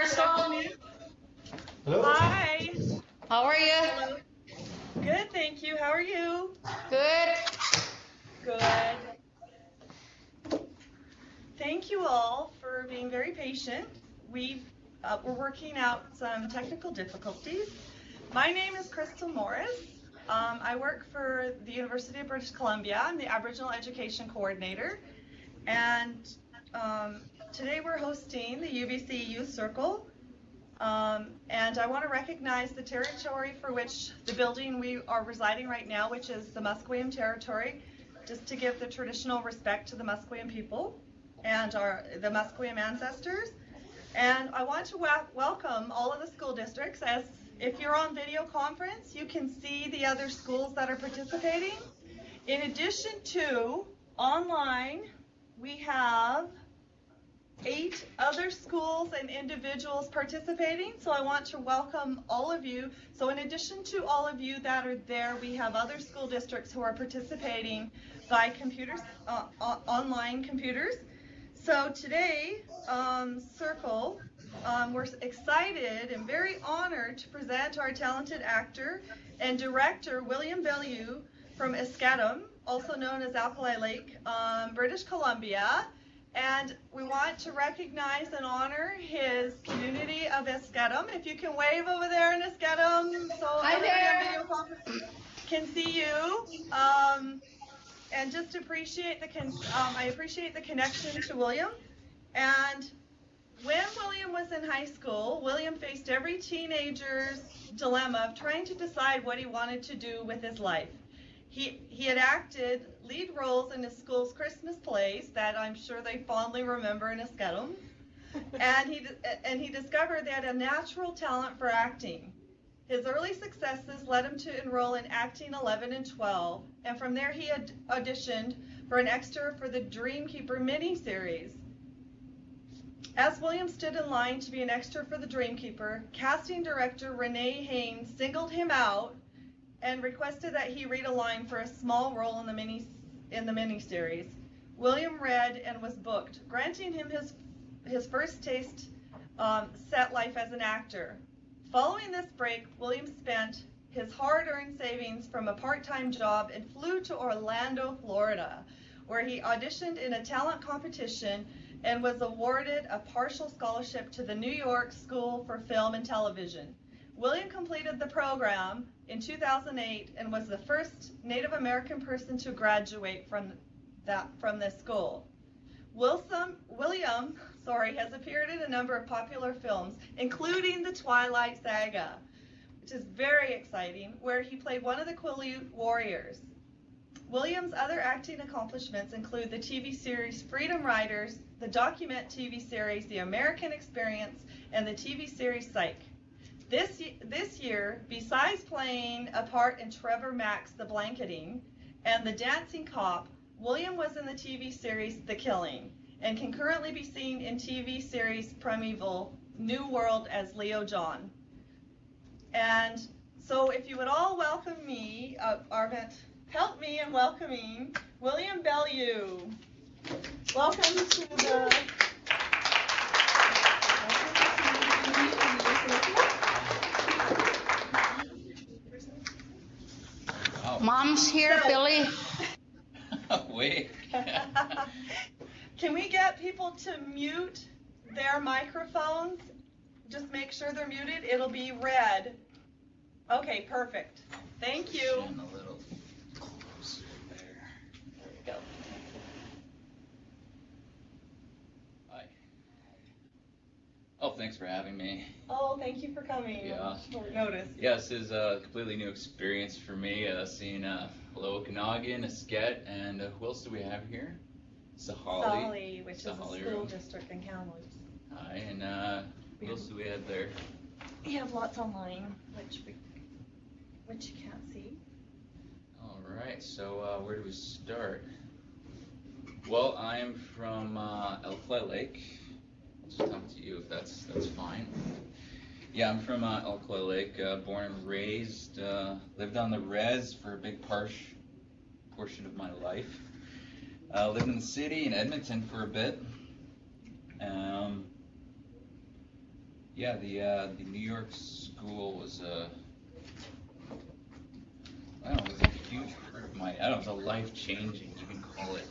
Crystal. Hello. Hi. How are you? Hello. Good, thank you. How are you? Good. Good. Thank you all for being very patient. We're working out some technical difficulties. My name is Crystal Morris. I work for the University of British Columbia. I'm the Aboriginal Education Coordinator. And today we're hosting the UBC Youth Circle. And I want to recognize the territory for which the building we are residing right now, which is the Musqueam territory, just to give the traditional respect to the Musqueam people and the Musqueam ancestors. And I want to welcome all of the school districts. As if you're on video conference, you can see the other schools that are participating. In addition to online, we have 8 other schools and individuals participating, so I want to welcome all of you. So in addition to all of you that are there, we have other school districts who are participating by computers, online computers. So today, Circle, we're excited and very honored to present our talented actor and director, William Belleau from Escatum, also known as Alkali Lake, British Columbia. And we want to recognize and honor his community of Escatum. If you can wave over there in Escatum, so everybody on video conference can see you. And just appreciate I appreciate the connection to William. And when William was in high school, William faced every teenager's dilemma of trying to decide what he wanted to do with his life. He had acted lead roles in his school's Christmas plays that I'm sure they fondly remember in Escatum. And he discovered they had a natural talent for acting. His early successes led him to enroll in Acting 11 and 12, and from there he had auditioned for an extra for the Dreamkeeper miniseries. As William stood in line to be an extra for the Dreamkeeper, casting director Renee Haynes singled him out and requested that he read a line for a small role in the miniseries. William read and was booked, granting him his first taste set life as an actor. Following this break, William spent his hard-earned savings from a part-time job and flew to Orlando, Florida, where he auditioned in a talent competition and was awarded a partial scholarship to the New York School for Film and Television. William completed the program in 2008 and was the first Native American person to graduate from this school. William has appeared in a number of popular films, including the Twilight saga, which is very exciting, where he played one of the Quileute warriors. William's other acting accomplishments include the TV series Freedom Riders, the document TV series The American Experience, and the TV series Psych. This year, besides playing a part in Trevor Mack's The Blanketing and The Dancing Cop, William was in the TV series The Killing and can currently be seen in TV series Primeval, New World as Leo John. And so if you would all welcome me, help me in welcoming William Belleau. Welcome to the... Mom's here, so, Billy. Wait. Can we get people to mute their microphones? Just make sure they're muted. It'll be red. Okay, perfect. Thank you. Stand a little closer there. There we go. Hi. Oh, thanks for having me. Oh, thank you for coming. Yeah. Short notice. Yeah, this is a completely new experience for me, seeing Belleau, Okanagan, Esquette, and who else do we have here? Sahali, which is a school district in Kamloops. Hi, and who else do we have there? We have lots online, which you can't see. All right, so where do we start? Well, I'm from Alkali Lake. I'll just talk to you if that's fine. Yeah, I'm from Alkali Lake, born and raised, lived on the res for a big portion of my life. Lived in the city in Edmonton for a bit. Yeah, the New York school was I don't know, it was a huge part of my, I don't know, it was a life-changing, you can call it.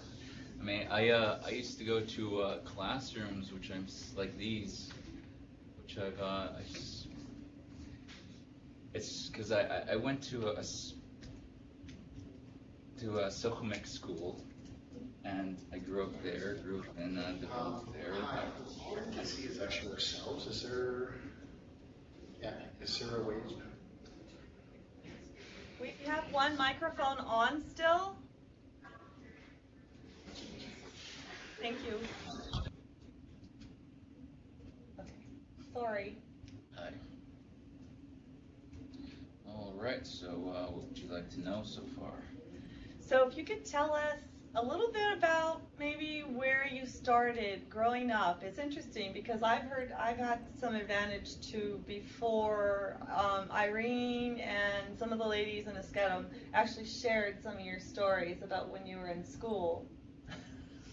I mean, I used to go to classrooms which like these, which it's because I went to a Silchomec school, and I grew up there, grew up and developed there. I see it's actually ourselves. Is there a way? We have one microphone on still. Thank you. Okay. Sorry. Hi. All right, so what would you like to know so far? So if you could tell us a little bit about maybe where you started growing up. It's interesting because I've had some advantage to before Irene and some of the ladies in Eskedum actually shared some of your stories about when you were in school.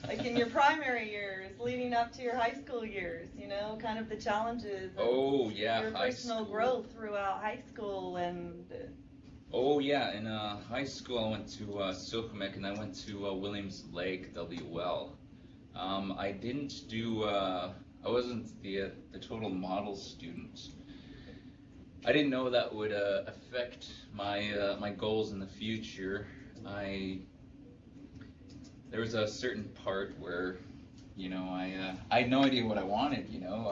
Like in your primary years, leading up to your high school years, you know, kind of the challenges of your personal growth throughout high school and... Oh yeah, in high school I went to Silchomec and I went to Williams Lake, WL. I didn't do, I wasn't the total model student. I didn't know that would affect my goals in the future. There was a certain part where, you know, I had no idea what I wanted, you know.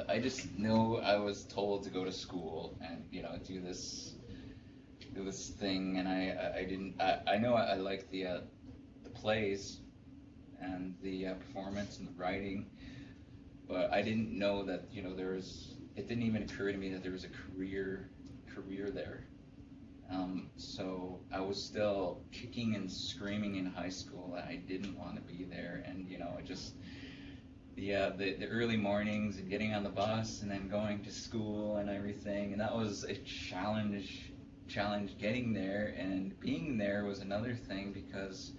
I just knew I was told to go to school and, you know, do this thing, and I know I liked the plays and the performance and the writing, but I didn't know that, you know, it didn't even occur to me that there was a career there. So I was still kicking and screaming in high school that I didn't want to be there, and, you know, the early mornings and getting on the bus and then going to school and everything, and that was a challenge getting there, and being there was another thing because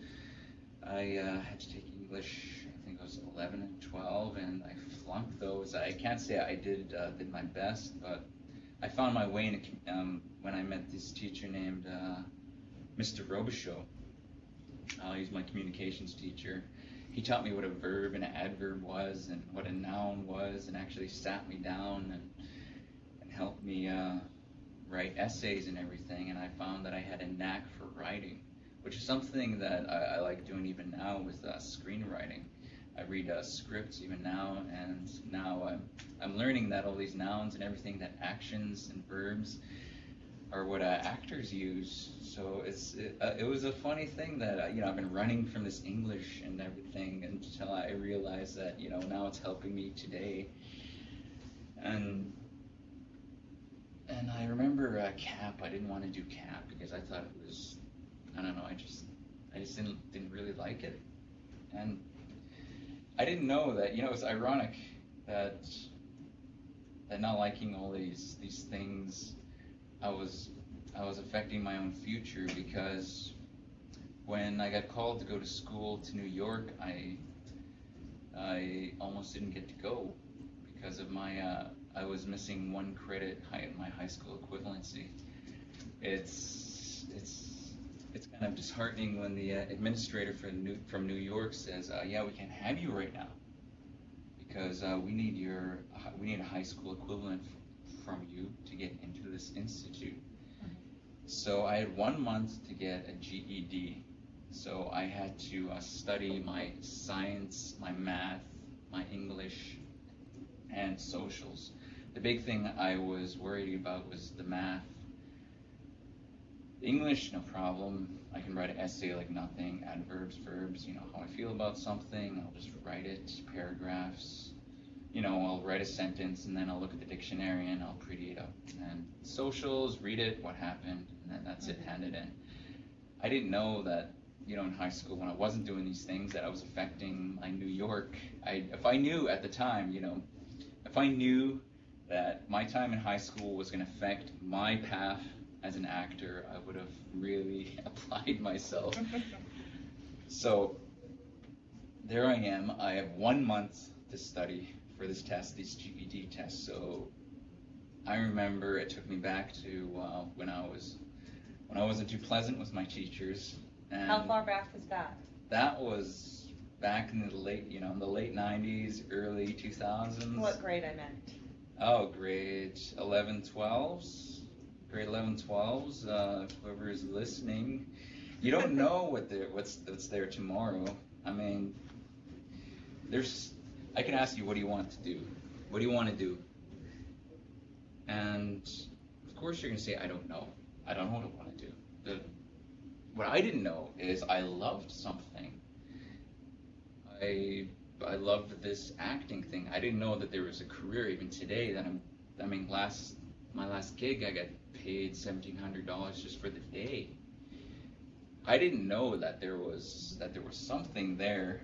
I had to take English, I think I was 11 and 12, and I flunked those. I can't say I did my best, but I found my way when I met this teacher named Mr. Robichaud. He's my communications teacher. He taught me what a verb and an adverb was and what a noun was, and actually sat me down and helped me write essays and everything, and I found that I had a knack for writing, which is something that I like doing even now with screenwriting. I read scripts even now, and now I'm learning that all these nouns and everything, that actions and verbs are what actors use. So it was a funny thing that you know, I've been running from this English and everything until I realized that, you know, now it's helping me today. And I remember CAP. I didn't want to do CAP because I thought it was, I don't know, I just didn't really like it. And I didn't know that, you know, it's ironic that not liking all these things, I was affecting my own future, because when I got called to go to school to New York, I almost didn't get to go because of my I was missing one credit in my high school equivalency. It's kind of disheartening when the administrator from New York says, yeah, we can't have you right now because we need a high school equivalent from you to get into this institute. Mm-hmm. So I had 1 month to get a GED. So I had to study my science, my math, my English, and socials. The big thing I was worried about was the math. English, no problem. I can write an essay like nothing, adverbs, verbs, you know, how I feel about something, I'll just write it, paragraphs. You know, I'll write a sentence and then I'll look at the dictionary and I'll pretty it up. And socials, read it, what happened, and then that's it, hand it in. I didn't know that, you know, in high school when I wasn't doing these things, that I was affecting my New York. If I knew at the time, you know, if I knew that my time in high school was going to affect my path as an actor, I would have really applied myself. So there I am. I have 1 month to study for this test, these GED tests. So I remember it took me back to when I wasn't too pleasant with my teachers. And How far back was that? that was back in the late 90s, early 2000s. What grade I meant? Oh, grade 11, 12s. Grade 11, 12s. Whoever is listening, you don't know what's there tomorrow. I mean, I can ask you, what do you want to do? What do you want to do? And of course you're going to say, I don't know. I don't know what I want to do. What I didn't know is I loved something. I loved this acting thing. I didn't know that there was a career even today. My last gig, I got paid $1,700 just for the day. I didn't know that there was something there.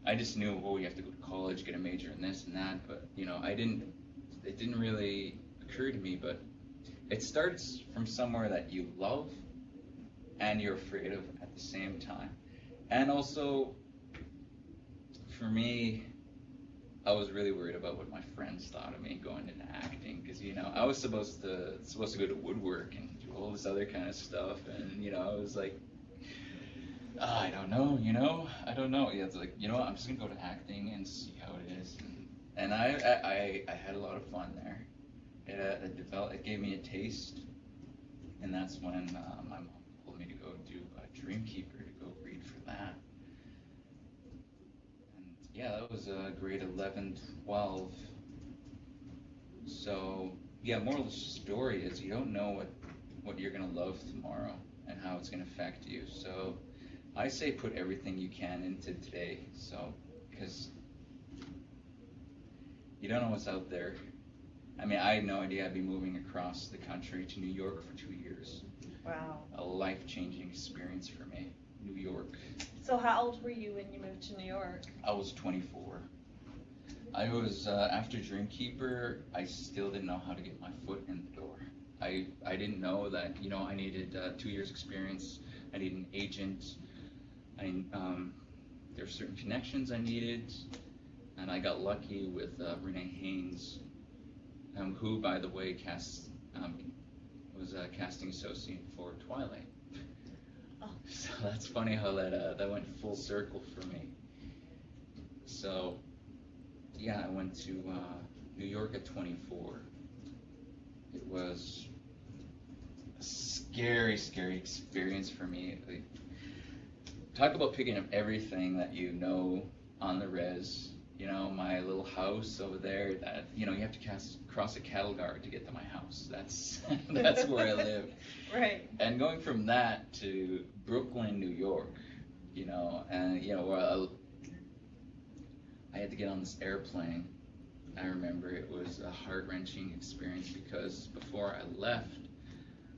I just knew, you have to go to college, get a major in this and that, but it didn't really occur to me. But it starts from somewhere that you love and you're afraid of at the same time. And also, for me, I was really worried about what my friends thought of me going into acting, because I was supposed to go to woodwork and do all this other kind of stuff, and I was like, I don't know, I don't know. Yeah, it's like, I'm just gonna go to acting and see how it is, and I had a lot of fun there. It gave me a taste, and that's when my mom told me to go do Dreamkeeper, to go read for that. And yeah, that was grade 11, 12. So yeah, moral of the story is you don't know what you're gonna love tomorrow and how it's gonna affect you. So I say put everything you can into today, because you don't know what's out there. I mean, I had no idea I'd be moving across the country to New York for 2 years. Wow. A life-changing experience for me, New York. So how old were you when you moved to New York? I was 24. I was, after Dreamkeeper, I still didn't know how to get my foot in the door. I didn't know that, I needed 2 years experience, I needed an agent, there were certain connections I needed, and I got lucky with Renee Haynes, who, by the way, was a casting associate for Twilight. Oh. So that's funny how that went full circle for me. So yeah, I went to New York at 24. It was a scary experience for me. Talk about picking up everything that on the res. My little house over there, that you have to cross a cattle guard to get to my house. That's where I live. Right. And going from that to Brooklyn, New York, where I had to get on this airplane. I remember it was a heart-wrenching experience, because before I left,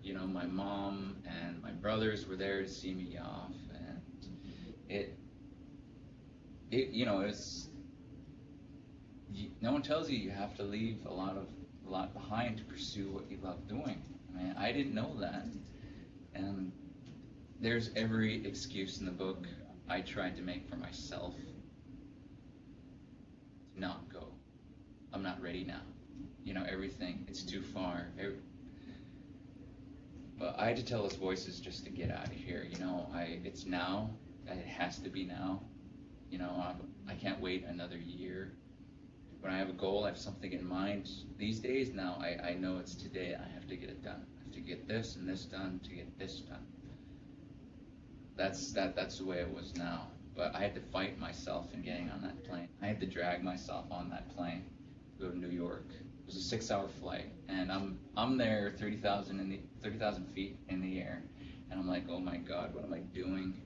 my mom and my brothers were there to see me off, and it's no one tells you have to leave a lot behind to pursue what you love doing. I mean, I didn't know that, and there's every excuse in the book I tried to make for myself to not go. I'm not ready now. Everything, it's too far. But I had to tell those voices just to get out of here. It's now. It has to be now. I can't wait another year. When I have a goal, I have something in mind. These days now, I know it's today. I have to get it done. I have to get this and this done to get this done. That's the way it was now. But I had to fight myself in getting on that plane. I had to drag myself on that plane to go to New York. It was a 6-hour flight, and I'm there 30,000 feet in the air, and I'm like, oh my God, what am I doing?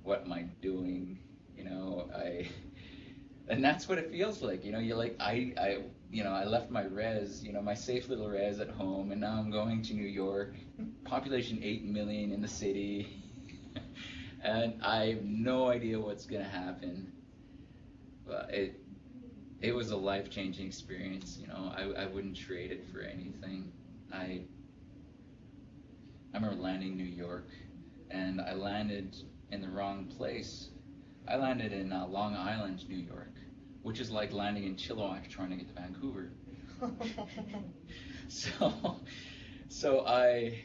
What am I doing? And that's what it feels like. You're like, I left my res, my safe little res at home, and now I'm going to New York, population 8 million in the city, and I have no idea what's gonna happen. But it was a life-changing experience. I wouldn't trade it for anything. I remember landing in New York, and I landed in the wrong place. I landed in Long Island, New York, which is like landing in Chilliwack trying to get to Vancouver. So I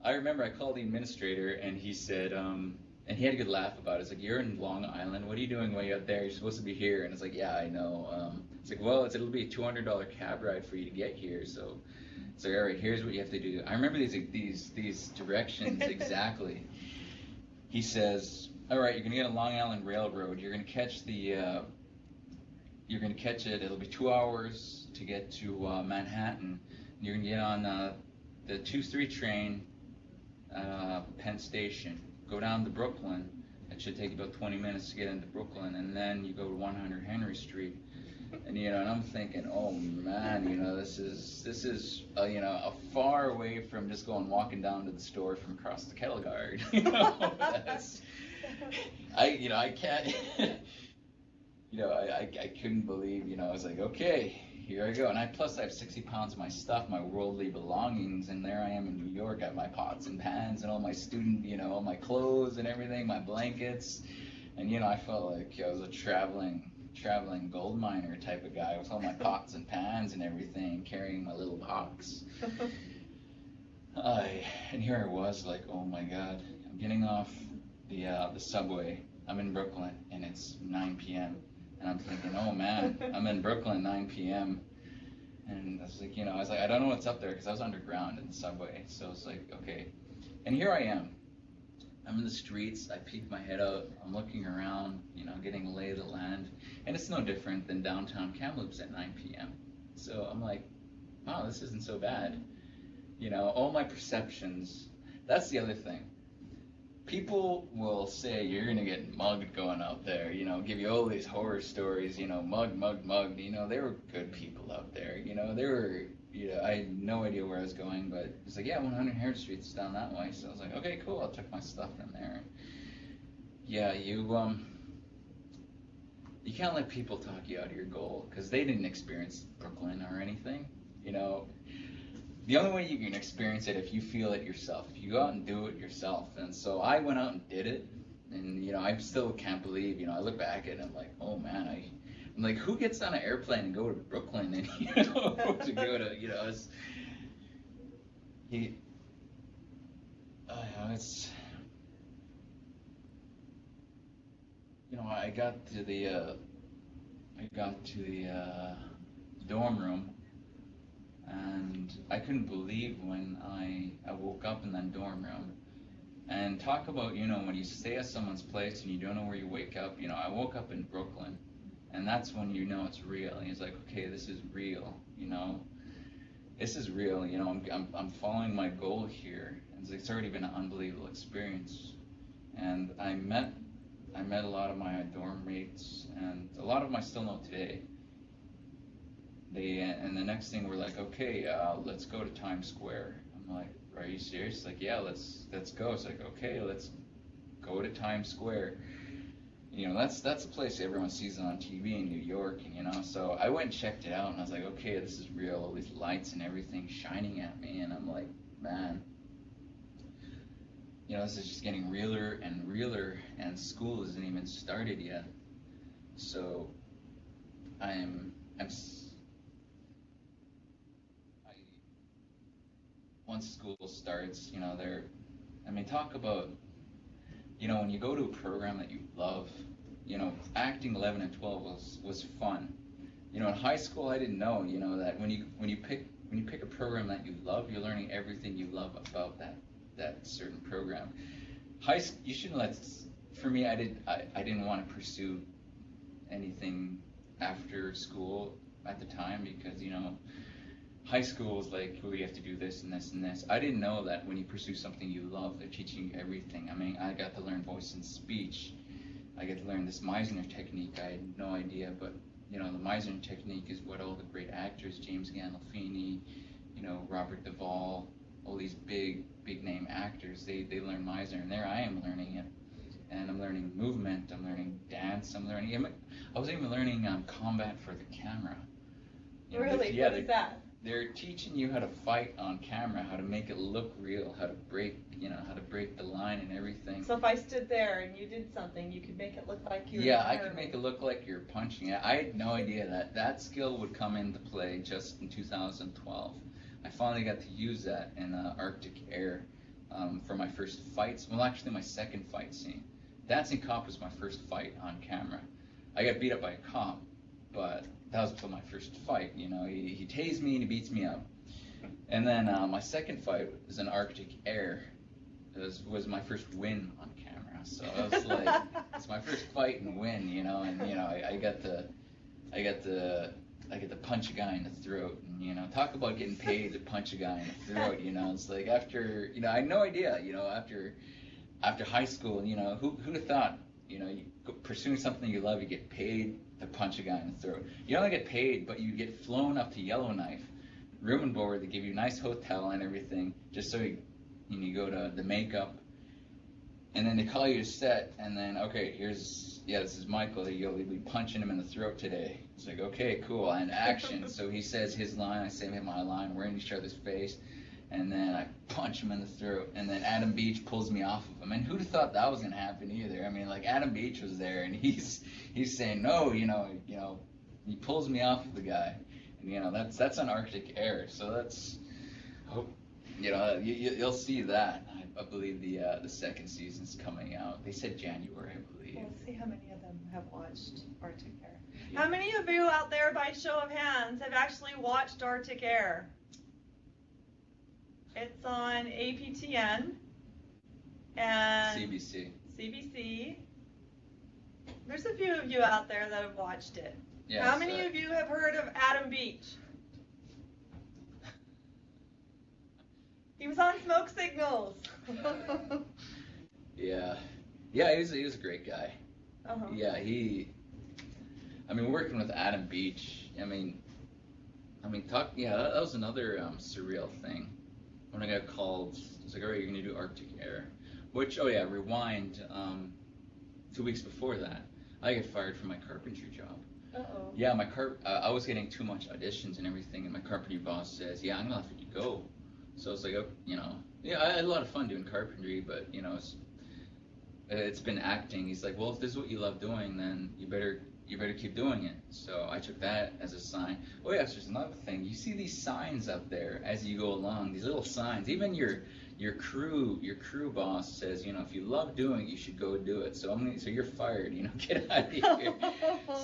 remember I called the administrator and he said, and he had a good laugh about it. It's like, you're in Long Island. What are you doing way out there? You're supposed to be here. And it's like, yeah, I know. It's like, well, it'll be a $200 cab ride for you to get here. So it's like, all right, here's what you have to do. I remember these directions exactly. He says, all right, you're gonna get on Long Island Railroad. You're gonna catch it. It'll be 2 hours to get to Manhattan. You're gonna get on the 2-3 train, Penn Station. Go down to Brooklyn. It should take about 20 minutes to get into Brooklyn, and then you go to 100 Henry Street. And and I'm thinking, oh man, this is a far away from just walking down to the store from across the kettle guard. I can't. I couldn't believe. I was like, okay, here I go. And plus I have 60 pounds of my stuff, my worldly belongings, and there I am in New York. I have my pots and pans and all my student, all my clothes and everything, my blankets, and I felt like I was a traveling gold miner type of guy with all my pots and pans and everything, carrying my little box. And here I was, like, oh my God, I'm getting off the subway. I'm in Brooklyn, and it's 9 p.m. And I'm thinking, oh man, I'm in Brooklyn, 9 p.m. And I was like, I don't know what's up there, because I was underground in the subway. So it's like, okay. And here I am. I'm in the streets. I peek my head out. I'm looking around, getting a lay of the land. And it's no different than downtown Kamloops at 9 p.m. So I'm like, wow, this isn't so bad. All my perceptions. That's the other thing. People will say you're going to get mugged going out there, give you all these horror stories, mugged. They were good people out there, they were, I had no idea where I was going, but it's like, yeah, 100 Herod Street's down that way. So I was like, okay, cool, I'll took my stuff from there. Yeah, you can't let people talk you out of your goal, because they didn't experience Brooklyn or anything, The only way you can experience it if you feel it yourself, if you go out and do it yourself. And so I went out and did it, and I still can't believe, I look back at it and I'm like, oh man, I'm like, who gets on an airplane and go to Brooklyn and to go to it's I got to the dorm room. And I couldn't believe when I woke up in that dorm room. And talk about, when you stay at someone's place and you don't know where you wake up, I woke up in Brooklyn. And that's when it's real. And it's like, okay, this is real, This is real, I'm following my goal here. And it's already been an unbelievable experience. And I met a lot of my dorm mates, and a lot of them I still know today. And the next thing we're like, okay, let's go to Times Square. I'm like, are you serious? Like, yeah, let's go. It's like, okay, let's go to Times Square. That's a place everyone sees on TV in New York, and so I went and checked it out, and I was like, okay, this is real. All these lights and everything shining at me, and I'm like, man, this is just getting realer and realer, and school isn't even started yet. So once school starts, talk about, when you go to a program that you love, acting 11 and 12 was fun. In high school, I didn't know, that when you pick a program that you love, you're learning everything you love about that certain program. You shouldn't for me, I didn't want to pursue anything after school at the time, because, high school is like, oh, you have to do this and this and this. I didn't know that when you pursue something you love, they're teaching you everything. I got to learn voice and speech. I got to learn this Meisner technique. I had no idea, but the Meisner technique is what all the great actors, James Gandolfini, Robert Duvall, all these big name actors, they learn Meisner, and there I am learning it. And I'm learning movement, I'm learning dance, I was even learning combat for the camera. Really? Yeah, what is that? they're teaching you how to fight on camera, how to make it look real, how to break, how to break the line and everything. So if I stood there and you did something, you could make it look like you were Yeah, I could make it look like you're punching it. I had no idea that skill would come into play just in 2012. I finally got to use that in Arctic Air for my first fights. Well, actually, my second fight scene. Dancing Cop was my first fight on camera. I got beat up by a cop, but that was my first fight. He tased me and he beats me up. And then my second fight was in Arctic Air. It was my first win on camera. So I was like, it's my first fight and win, and I got to punch a guy in the throat, and talk about getting paid to punch a guy in the throat. It's like after I had no idea, after high school, who'd have thought, pursuing something you love, you get paid to punch a guy in the throat. You don't get paid, but you get flown up to Yellowknife, room and board. They give you a nice hotel and everything, just so you go to the makeup, and then they call you to set, and then okay, this is Michael. You'll be punching him in the throat today. It's like, okay, cool, and action. So he says his line, I say my line. We're in each other's face, and then I punch him in the throat, and then Adam Beach pulls me off of him. And who'd have thought that was gonna happen either? I mean, like Adam Beach was there, and he's saying no, he pulls me off of the guy, and that's on Arctic Air. So that's, you'll see that. I believe the second season's coming out. They said January, I believe. We'll see how many of them have watched Arctic Air. Yeah. How many of you out there, by show of hands, have actually watched Arctic Air? It's on APTN and CBC. There's a few of you out there that have watched it. Yes, how many of you have heard of Adam Beach? He was on Smoke Signals. Yeah, he was a great guy. Uh-huh. Yeah, working with Adam Beach, that was another surreal thing. When I got called, it's like, all right, you're gonna do Arctic Air. Which, rewind, 2 weeks before that, I got fired from my carpentry job. Uh-oh. Yeah, I was getting too much auditions and everything, and my carpentry boss says, yeah, I'm gonna have to go. So it's like, I had a lot of fun doing carpentry, but it's been acting. He's like, well, if this is what you love doing, then you better keep doing it. So I took that as a sign. Oh yes, there's another thing. You see these signs up there as you go along. These little signs. Even your crew boss says, if you love doing it, you should go do it. So you're fired. Get out of here.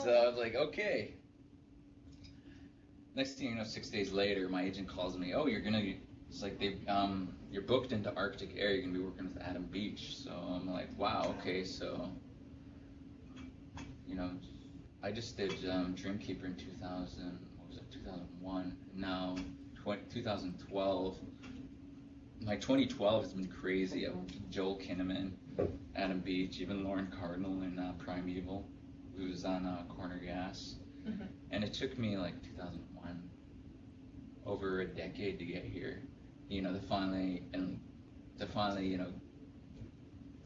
So I was like, okay. Next thing you know, 6 days later, my agent calls me. Oh, it's like you're booked into Arctic Air. You're gonna be working with Adam Beach. So I'm like, wow, okay. So, I just did Dreamkeeper in 2001. Now 2012. My 2012 has been crazy. Joel Kinnaman, Adam Beach, even Lauren Cardinal in Primeval, who was on Corner Gas. Mm-hmm. And it took me like 2001, over a decade to get here. To finally,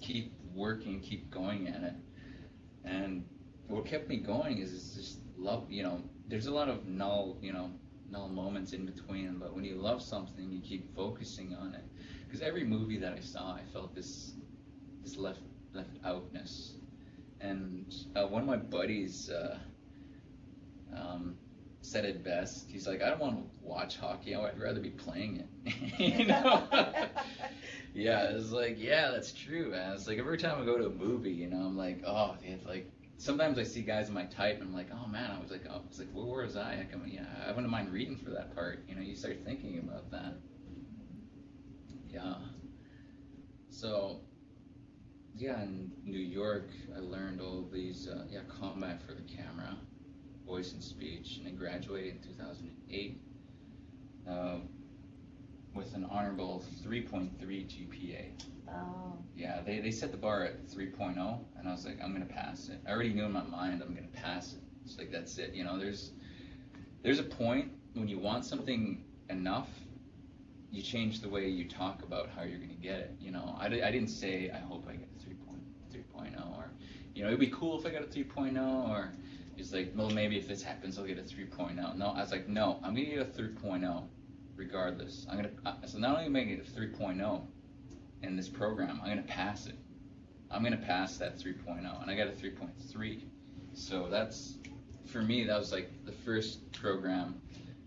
keep working, keep going at it. And what kept me going is just love. There's a lot of null moments in between, but when you love something, you keep focusing on it. Because every movie that I saw, I felt this left outness. And one of my buddies said it best. He's like, I don't want to watch hockey. I'd rather be playing it. Yeah, it's like, yeah, that's true, man. It's like every time I go to a movie, I'm like, oh, like. Sometimes I see guys in my type, and I'm like, oh man, I was like, where was I? I wouldn't mind reading for that part. You start thinking about that. Yeah. So, in New York, I learned all of these, combat for the camera, voice and speech, and I graduated in 2008 with an honorable 3.3 GPA. Oh. Yeah, they set the bar at 3.0, and I was like, I'm gonna pass it. I already knew in my mind I'm gonna pass it. It's like, that's it. There's a point when you want something enough, you change the way you talk about how you're gonna get it. I didn't say I hope I get a 3.0, or it'd be cool if I got a 3.0, or He's like, well, maybe if this happens, I'll get a 3.0. No, I was like, no, I'm gonna get a 3.0 regardless. So not only am I gonna get a 3.0 in this program, I'm gonna pass it. I'm gonna pass that 3.0, and I got a 3.3. So that's, for me, that was like the first program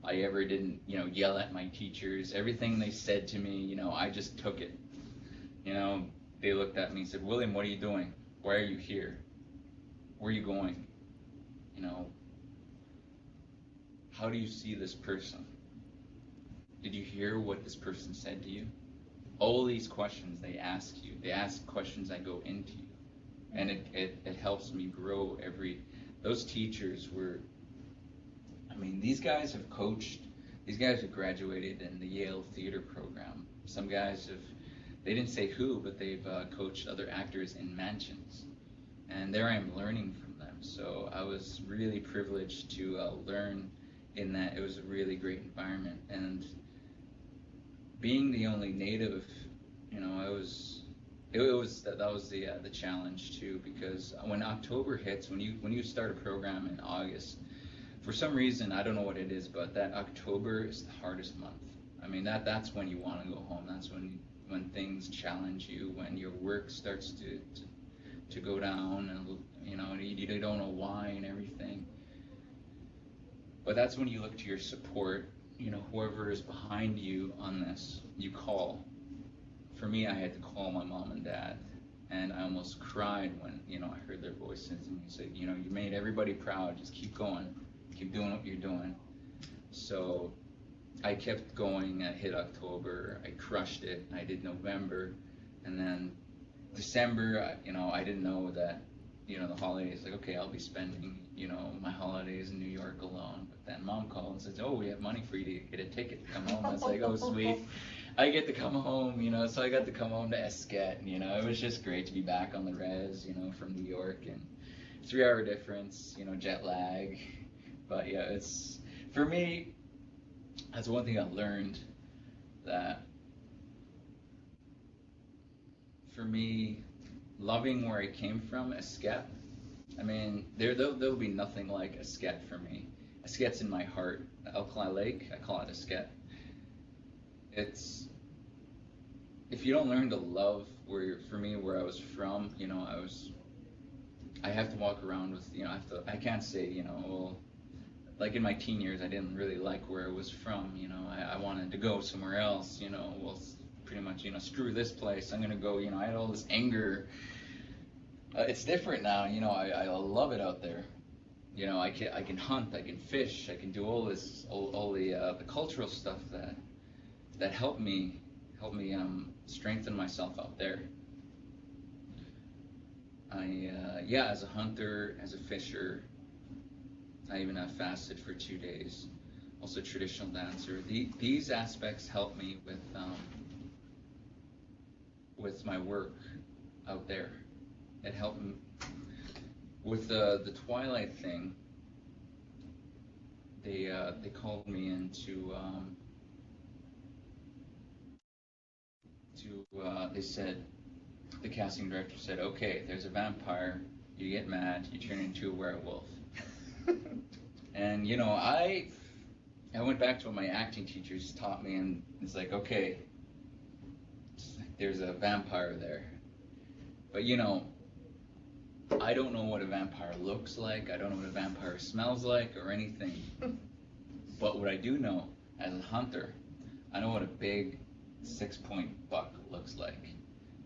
I ever didn't, yell at my teachers. Everything they said to me, I just took it. They looked at me and said, William, what are you doing? Why are you here? Where are you going? How do you see this person? Did you hear what this person said to you? All these questions they ask you, they ask questions that go into you. And it helps me grow those teachers were, these guys have coached, these guys have graduated in the Yale theater program. Some guys they didn't say who, but they've coached other actors in mansions. And there I am learning from them. So I was really privileged to learn in that. It was a really great environment. And being the only native, that was the challenge too, because when October hits, when you start a program in August, for some reason, I don't know what it is, but that October is the hardest month. That's when you want to go home. That's when things challenge you, when your work starts to go down, and you don't know why and everything. But that's when you look to your support, whoever is behind you on this, you call. For me, I had to call my mom and dad, and I almost cried when, I heard their voices, and you said, you made everybody proud, just keep going, keep doing what you're doing. So I kept going. I hit October, I crushed it, I did November, and then December, I didn't know that, the holidays, like, okay, I'll be spending, my holidays in New York alone. But then Mom called and says, oh, we have money for you to get a ticket to come home. I was like, oh, sweet. I get to come home, so I got to come home to Esquette, and, it was just great to be back on the res, from New York, and 3-hour difference, jet lag. But yeah, for me, that's one thing I learned, that for me, loving where I came from, Esquette, there'll be nothing like Esquette for me. Esquette's in my heart. Alkali Lake, I call it Esquette. If you don't learn to love where I was from, I have to walk around with, I can't say, well, like in my teen years, I didn't really like where I was from, I wanted to go somewhere else, well, pretty much, screw this place, I'm gonna go, I had all this anger. It's different now, I love it out there. I can hunt, I can fish, I can do all this, all the cultural stuff that helped me strengthen myself out there. As a hunter, as a fisher, I even have fasted for 2 days. Also traditional dancer. These aspects help me with my work out there. It helped me with the Twilight thing. They called me in they said, the casting director said, okay, there's a vampire, you get mad, you turn into a werewolf. And I went back to what my acting teachers taught me, and it's like, okay, there's a vampire there. But I don't know what a vampire looks like, I don't know what a vampire smells like or anything. But what I do know, as a hunter, I know what a big 6-point buck looks like.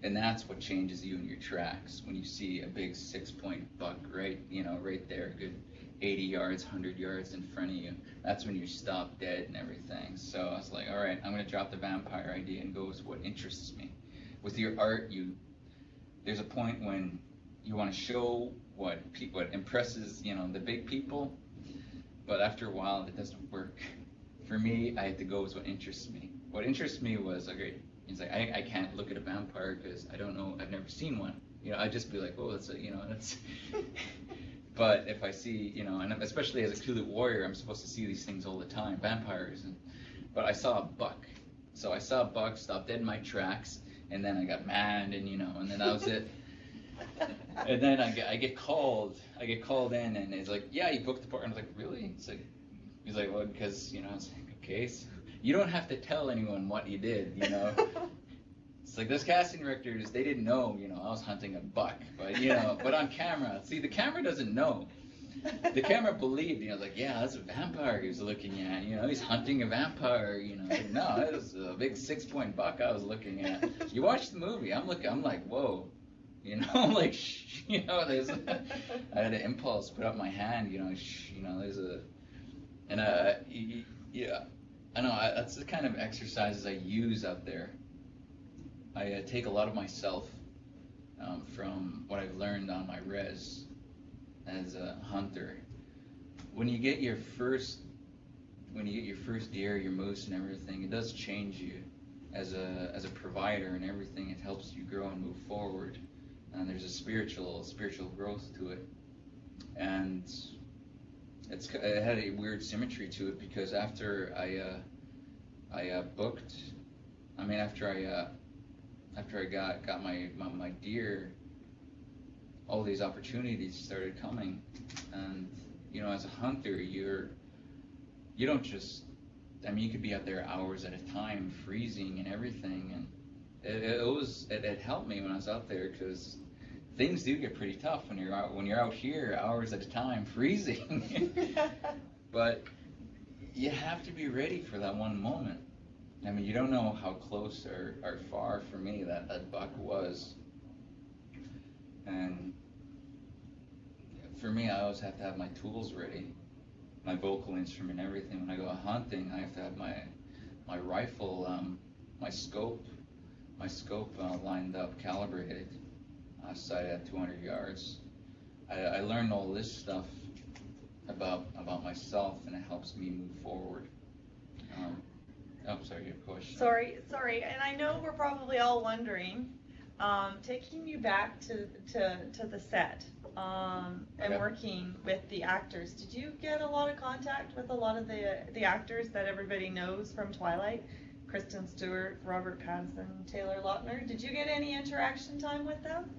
And that's what changes you in your tracks, when you see a big 6-point buck right there, a good 80 yards, 100 yards in front of you. That's when you stop dead and everything. So I was like, all right, I'm going to drop the vampire idea and go with what interests me. With your art, there's a point when you want to show what impresses, the big people, but after a while, it doesn't work. For me, I had to go with what interests me. What interests me was, okay, it's like, I can't look at a vampire because I don't know, I've never seen one. I'd just be like, oh, that's that's. But if I see, and especially as a Quileute warrior, I'm supposed to see these things all the time, vampires. But I saw a buck. So I saw a buck, stopped dead in my tracks, and then I got mad, and then that was it. And then I get called in, and it's like, yeah, you booked the part. And I was like, really? He's like, well, because, it's like, okay, so you don't have to tell anyone what you did, It's like those casting directors, they didn't know, I was hunting a buck, but, but on camera, see, the camera doesn't know. The camera believed, like, yeah, that's a vampire he was looking at, he's hunting a vampire, Like, no, it was a big 6-point buck I was looking at. You watch the movie, I'm like, whoa, like, there's, I had an impulse, put up my hand, there's a, and yeah, I know, that's the kind of exercises I use out there. I take a lot of myself from what I've learned on my res as a hunter. When you get your first deer, your moose and everything, it does change you as a provider and everything. It helps you grow and move forward, and there's a spiritual growth to it. And it had a weird symmetry to it, because after I booked, after I got my deer, all these opportunities started coming. And as a hunter, you don't just, you could be out there hours at a time, freezing and everything, and it helped me when I was out there, because things do get pretty tough when you're out here hours at a time, freezing. But you have to be ready for that one moment. You don't know how close or far for me that buck was. And for me, I always have to have my tools ready, my vocal instrument, everything. When I go hunting, I have to have my rifle, my scope lined up, calibrated, sighted at 200 yards. I learned all this stuff about myself, and it helps me move forward. Sorry, your question. Sorry, and I know we're probably all wondering, taking you back to the set, and Okay. working with the actors, did you get a lot of contact with a lot of the actors that everybody knows from Twilight? Kristen Stewart, Robert Pattinson, Taylor Lautner. Did you get any interaction time with them?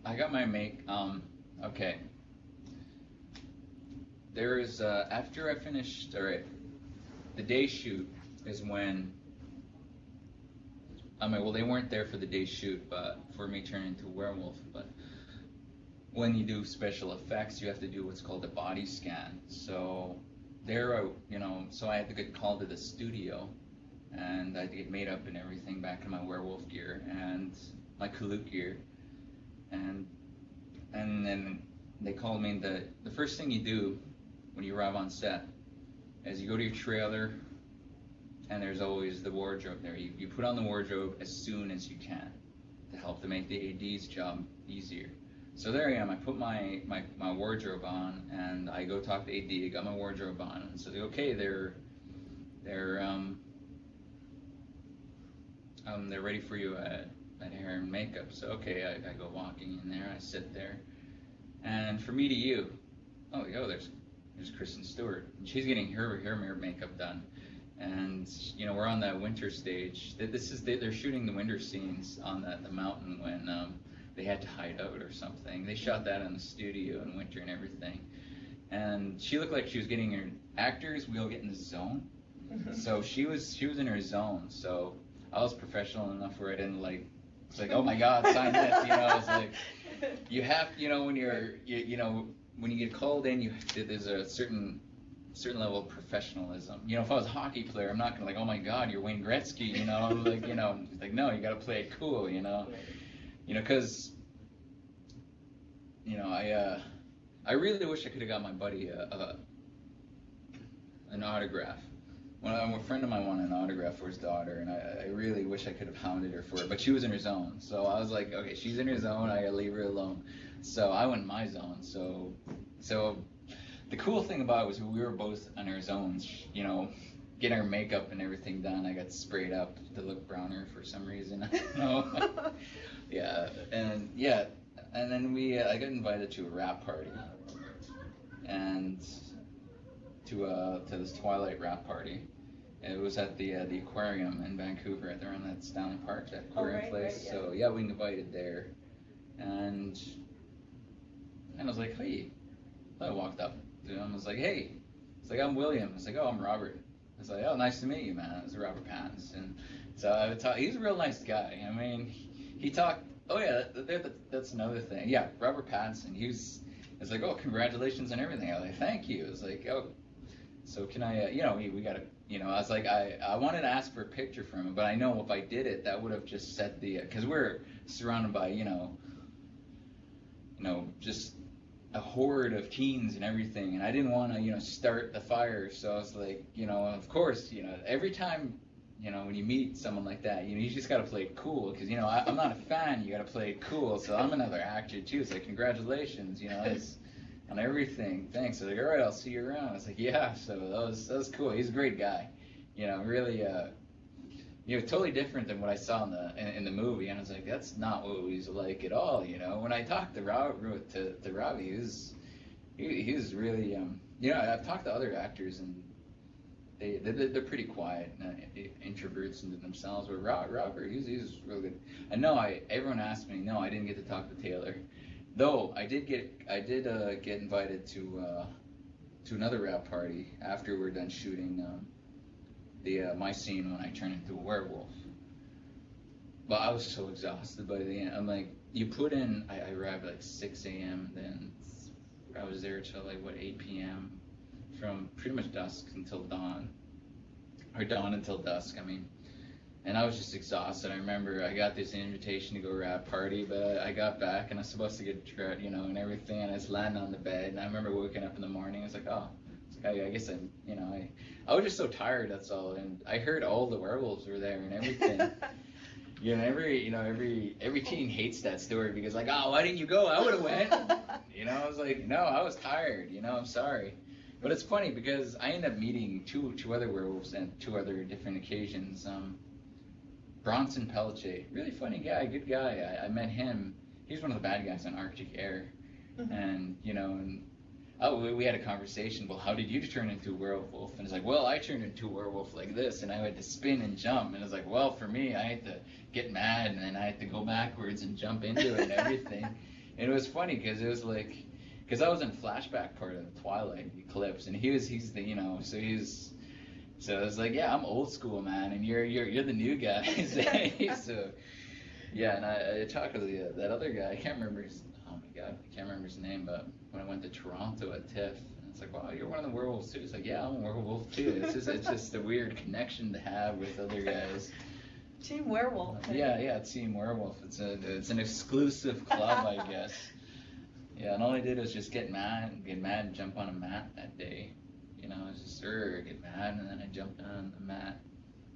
I got my okay. There is, after I finished, alright, the day shoot is when, well, they weren't there for the day shoot, but for me turning into a werewolf, but when you do special effects, you have to do what's called a body scan. So so I had to get called to the studio, and I had to get made up and everything, back in my werewolf gear and my Quileute gear, and then they called me. The first thing you do when you arrive on set is you go to your trailer, and there's always the wardrobe there. You put on the wardrobe as soon as you can to help to make the AD's job easier. So there I am. I put my wardrobe on, and I go talk to AD. I got my wardrobe on, and so they, okay, they're ready for you at hair and makeup. So okay, I go walking in there. I sit there, and from me to you, there's Kristen Stewart. She's getting her makeup done, and we're on that winter stage. They're shooting the winter scenes on the mountain when they had to hide out or something. They shot that in the studio in winter and everything, and she looked like she was getting her actors. We all get in the zone, so she was in her zone. So I was professional enough where I didn't it's like, oh my God, sign this. It's like, you have, when when you get called in, there's a certain level of professionalism. If I was a hockey player, I'm not gonna oh my God, you're Wayne Gretzky. It's like, no, you gotta play it cool. Because I really wish I could have got my buddy an autograph. When a friend of mine wanted an autograph for his daughter, and I really wish I could have hounded her for it, but she was in her zone. So I was like, okay, she's in her zone, I gotta leave her alone. So I went in my zone. So the cool thing about it was we were both in our zones, getting our makeup and everything done. I got sprayed up to look browner for some reason. I don't know. And then I got invited to a rap party, and to this Twilight rap party, It was at the aquarium in Vancouver, at around that Stanley Park, that aquarium right, place. right, yeah. So yeah, we invited there, and I was like, hey, I walked up to him. I was like, hey, it's like, I'm William. I was like, oh, I'm Robert. I was like, oh, nice to meet you, man. It was Robert Pattinson. So I would talk. He's a real nice guy. I mean, he talked. Oh yeah, that's another thing. Yeah, Robert Pattinson. It's like, oh, congratulations on everything. I was like, thank you. It was like, oh, so can I? We gotta. I was like, I wanted to ask for a picture from him, but I know if I did it, that would have just set the. Because we're surrounded by just a horde of teens and everything, and I didn't want to, start the fire. So I was like, of course, every time, when you meet someone like that, you just got to play it cool, because, I'm not a fan, you got to play it cool, so I'm another actor too. It's like, congratulations, it's on everything, thanks. I was like, all right, I'll see you around. I was like, yeah, so that was cool. He's a great guy, really, totally different than what I saw in the movie, and I was like, that's not what he's like at all, When I talked to Robbie, he was really, I've talked to other actors, and they're pretty quiet, introverts into themselves, but Robert, he's really good. I know everyone asked me, no, I didn't get to talk to Taylor, though I did get invited to another rap party after we're done shooting my scene when I turn into a werewolf. But I was so exhausted by the end. I'm like, you put in, I arrived at like 6 a.m. Then I was there till like 8 p.m. from pretty much dusk until dawn, or dawn until dusk. I mean, and I was just exhausted. I remember I got this invitation to go rap party, but I got back and I was supposed to get dressed, and everything, and I was landing on the bed, and I remember waking up in the morning. I was like, oh. I guess I was just so tired, that's all, and I heard all the werewolves were there and everything. Every teen hates that story because like, oh, why didn't you go? I would have went. I was like, no, I was tired. I'm sorry. But it's funny because I ended up meeting two other werewolves on 2 other different occasions. Bronson Pelletier, really funny guy, good guy. I met him. He's one of the bad guys on Arctic Air, and we had a conversation. Well, how did you turn into a werewolf? And it's like, well, I turned into a werewolf like this, and I had to spin and jump. And it's like, well, for me, I had to get mad, and then I had to go backwards and jump into it and everything. And it was funny because it was like, because I was in flashback part of the Twilight Eclipse, and he's the, so it was like, yeah, I'm old school, man, and you're the new guy. So yeah, and I talked to that other guy. I can't remember his name, but when I went to Toronto at TIFF, and it's like, wow, you're one of the werewolves too. It's like, yeah, I'm a werewolf too. It's just a weird connection to have with other guys. Team Werewolf. Yeah, Team Werewolf. It's an exclusive club, I guess. Yeah, and all I did was just get mad, and jump on a mat that day. I was just get mad, and then I jumped on the mat.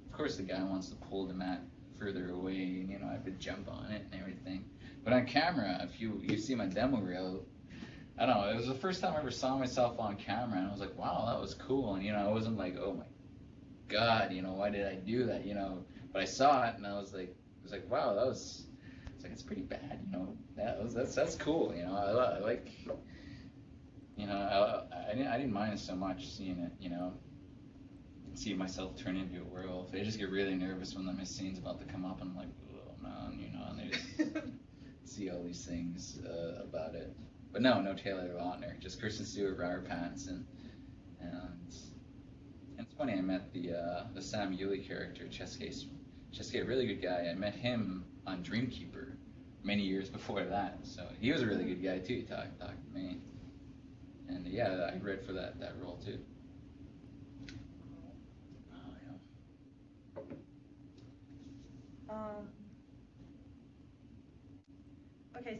Of course, the guy wants to pull the mat further away, and I have to jump on it and everything. But on camera, if you see my demo reel, I don't know, it was the first time I ever saw myself on camera, and I was like, wow, that was cool. And I wasn't like, oh my God, why did I do that? But I saw it, and I was like, wow, it's it's pretty bad, that's cool. I like, I didn't mind it so much seeing it, see myself turn into a werewolf. I just get really nervous when the scene's about to come up, and I'm like, oh man, and they just see all these things about it. But no Taylor Lautner, just Kristen Stewart, Robert Pattinson, and it's funny, I met the Sam Yuli character, Cheskate, really good guy. I met him on Dreamkeeper many years before that, so he was a really good guy too. He talked to me, and yeah, I read for that role too. Okay,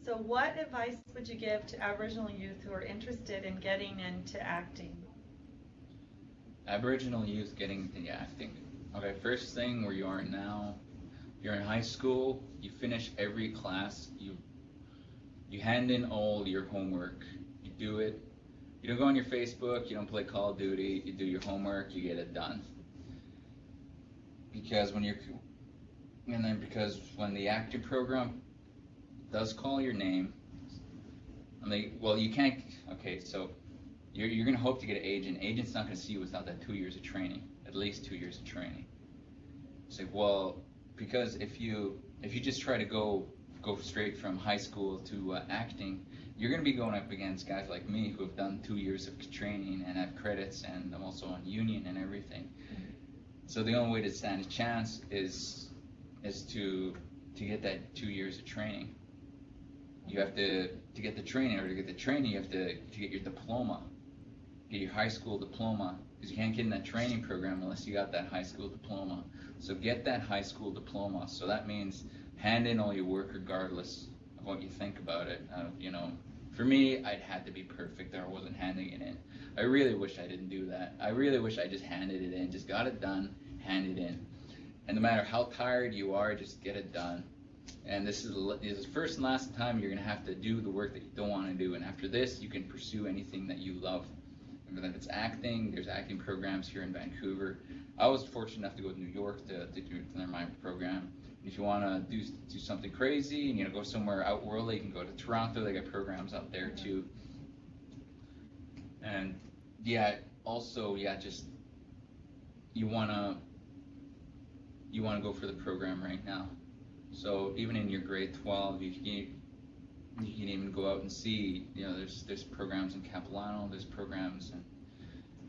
so what advice would you give to Aboriginal youth who are interested in getting into acting? Aboriginal youth getting into acting. Okay, first thing, where you are now, you're in high school, you finish every class, you hand in all your homework, you do it. You don't go on your Facebook, you don't play Call of Duty, you do your homework, you get it done. Because when the acting program does call your name, well, you can't, okay, so you're going to hope to get an agent. Agent's not going to see you without that 2 years of training, at least 2 years of training. It's like, well, because if you just try to go straight from high school to acting, you're going to be going up against guys like me who have done 2 years of training and have credits, and I'm also on union and everything. So the only way to stand a chance is to get that 2 years of training. You have to get the training, or to get the training, you have to get your diploma, get your high school diploma, because you can't get in that training program unless you got that high school diploma. So get that high school diploma. So that means hand in all your work regardless of what you think about it. You know, for me, I'd had to be perfect or I wasn't handing it in. I really wish I didn't do that. I really wish I just handed it in, just got it done, hand it in. And no matter how tired you are, just get it done. And this is the first and last time you're going to have to do the work that you don't want to do. And after this, you can pursue anything that you love. If it's acting, there's acting programs here in Vancouver. I was fortunate enough to go to New York to learn my program. And if you want to do something crazy and go somewhere outworldly, you can go to Toronto. They got programs out there too. And just you want to go for the program right now. So even in your grade 12, you can even go out and see, there's programs in Capilano, there's programs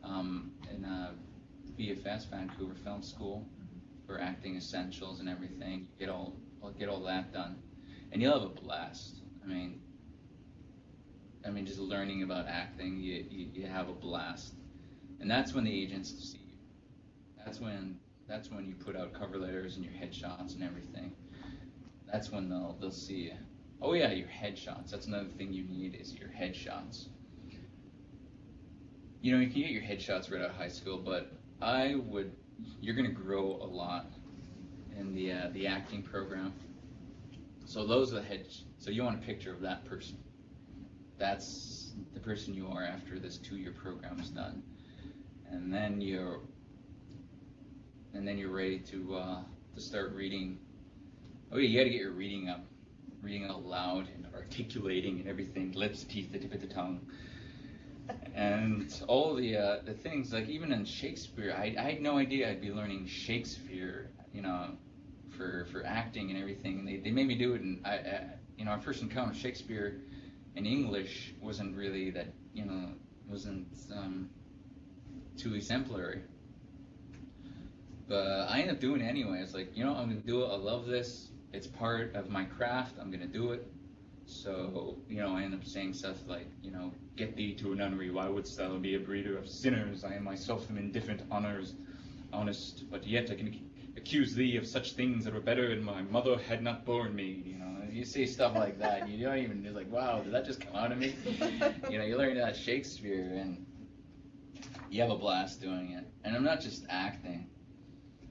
in VFS, Vancouver Film School, for acting essentials and everything. You get all that done, and you'll have a blast. I mean, just learning about acting, you have a blast, and that's when the agents see you. That's when you put out cover letters and your headshots and everything. That's when they'll see you. Oh yeah, your headshots. That's another thing you need, is your headshots. You can get your headshots right out of high school, but you're gonna grow a lot in the acting program. So those are so you want a picture of that person. That's the person you are after this 2-year program is done. And then you're ready to start reading. Oh yeah, you gotta get your reading up. Reading out loud and articulating and everything, lips, teeth, the tip of the tongue, and all the things. Like even in Shakespeare, I had no idea I'd be learning Shakespeare, for acting and everything. They made me do it, and our first encounter with Shakespeare in English wasn't really that, wasn't too exemplary. But I ended up doing it anyway. It's like, I'm gonna do it. I love this. It's part of my craft. I'm going to do it. So, I end up saying stuff like, get thee to a nunnery. Why wouldst thou be a breeder of sinners? I am myself am indifferent, honest, but yet I can accuse thee of such things that were better, and my mother had not borne me. You say stuff like that. You don't even, you're like, wow, did that just come out of me? You learn that Shakespeare, and you have a blast doing it. And I'm not just acting,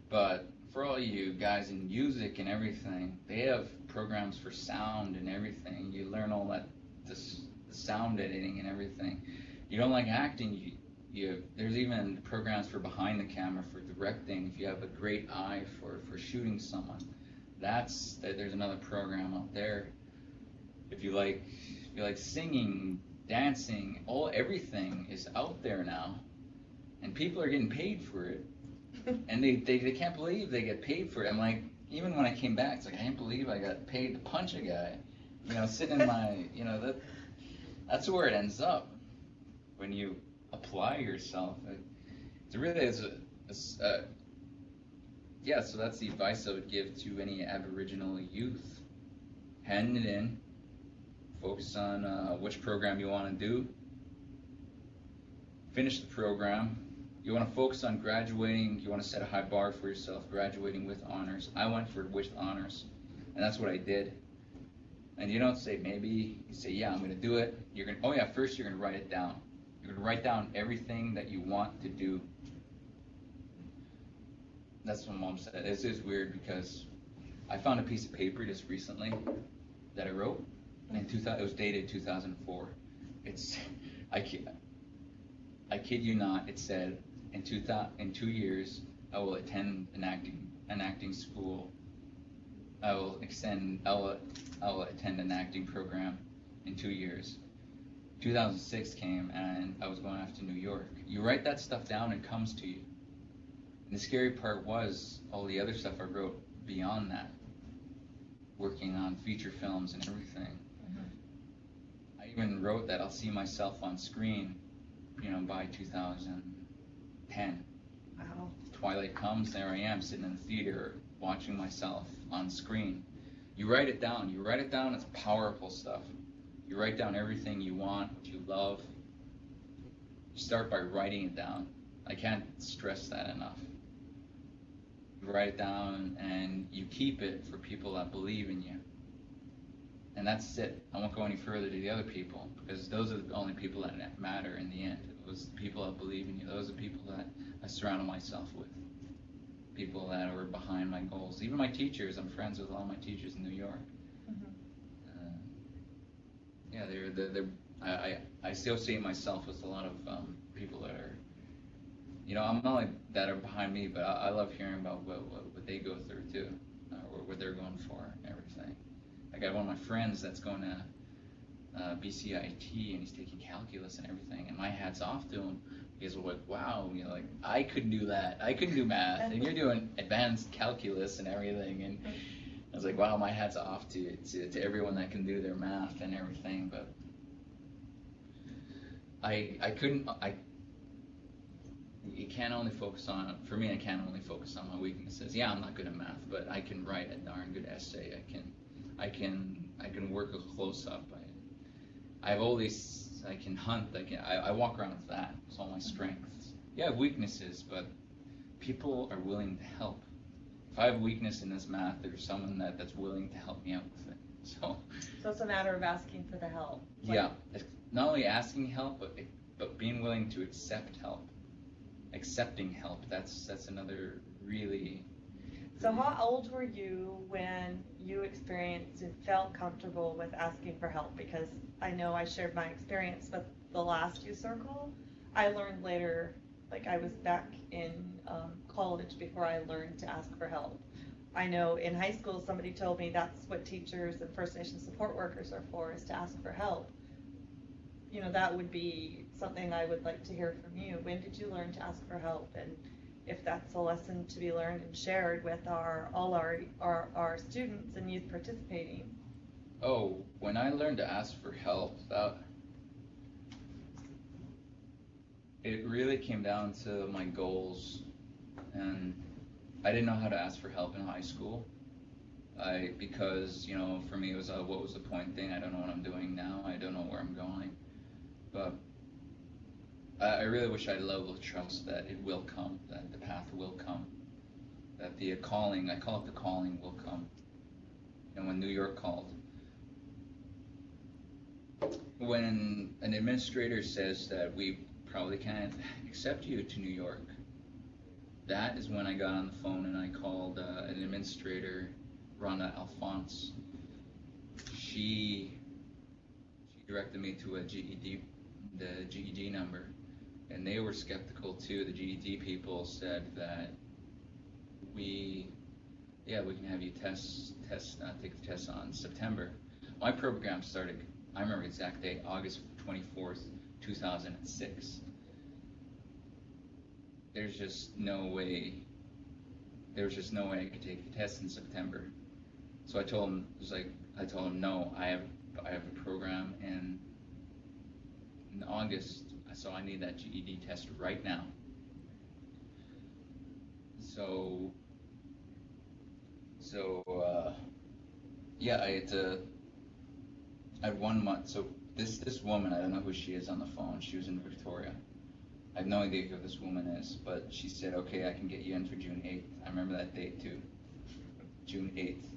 but for all you guys in music and everything, they have programs for sound and everything. You learn all that, the sound editing and everything. You don't like acting, there's even programs for behind the camera, for directing. If you have a great eye for shooting someone, there's another program out there. If you like singing, dancing, everything is out there now, and people are getting paid for it. And they can't believe they get paid for it. I'm like, even when I came back, it's like, I can't believe I got paid to punch a guy, sitting in my, that's where it ends up when you apply yourself. So that's the advice I would give to any Aboriginal youth. Hand it in, focus on which program you want to do, finish the program. You want to focus on graduating. You want to set a high bar for yourself, graduating with honors. I went with honors, and that's what I did. And you don't say maybe, you say, yeah, I'm going to do it. First you're going to write it down. You're going to write down everything that you want to do. That's what Mom said. This is weird because I found a piece of paper just recently that I wrote, and it was dated 2004. I kid you not, it said, in 2 years, I will attend an acting school. I will attend an acting program in 2 years. 2006 came and I was going off to New York. You write that stuff down and it comes to you. And the scary part was all the other stuff I wrote beyond that, working on feature films and everything. I even wrote that I'll see myself on screen, by 2010. Wow. Twilight comes, there I am sitting in the theater watching myself on screen. You write it down. It's powerful stuff. You write down everything you want, what you love. You start by writing it down. I can't stress that enough. You write it down and you keep it for people that believe in you. And that's it. I won't go any further to the other people, because those are the only people that matter in the end. Those are the people that believe in you. Those are the people that I surround myself with. People that are behind my goals. Even my teachers. I'm friends with all my teachers in New York. I associate myself with a lot of people that are, I'm not like that are behind me, but I love hearing about what they go through too, or what they're going for and everything. I got one of my friends that's going to BCIT and he's taking calculus and everything, and my hat's off to him. Because we're like, wow, I couldn't do that. I couldn't do math, and you're doing advanced calculus and everything. And I was like, wow, my hat's off to everyone that can do their math and everything. But you can't only focus on, for me, I can't only focus on my weaknesses. Yeah, I'm not good at math, but I can write a darn good essay. I can work a close up. I can hunt. I walk around with that. It's all my strengths. Yeah, I have weaknesses, but people are willing to help. If I have a weakness in this math, there's someone that's willing to help me out with it. So it's a matter of asking for the help. Yeah, it's not only asking help, but being willing to accept help. Accepting help. That's another really. So how old were you when you experienced and felt comfortable with asking for help? Because I know I shared my experience with the last youth circle. I learned later, I was back in college before I learned to ask for help. I know in high school somebody told me that's what teachers and First Nation support workers are for, is to ask for help. That would be something I would like to hear from you. When did you learn to ask for help? And if that's a lesson to be learned and shared with all our students and youth participating. Oh, when I learned to ask for help, it really came down to my goals, and I didn't know how to ask for help in high school. Because for me it was a what was the point thing. I don't know what I'm doing now. I don't know where I'm going, but I really wish I had a level of trust that it will come, that the path will come, that the calling, I call it the calling, will come. And when New York called, when an administrator says that we probably can't accept you to New York, that is when I got on the phone and I called an administrator, Rhonda Alphonse. She directed me to a GED, the GED number. And they were skeptical too. The GED people said that we can have you take the test on September. My program started, I remember the exact date, August 24th, 2006. There was just no way I could take the test in September. So I told him, no, I have a program in August. So I need that GED test right now. So I had 1 month. So this woman, I don't know who she is on the phone. She was in Victoria. I have no idea who this woman is, but she said, okay, I can get you in for June 8th. I remember that date too. June 8th.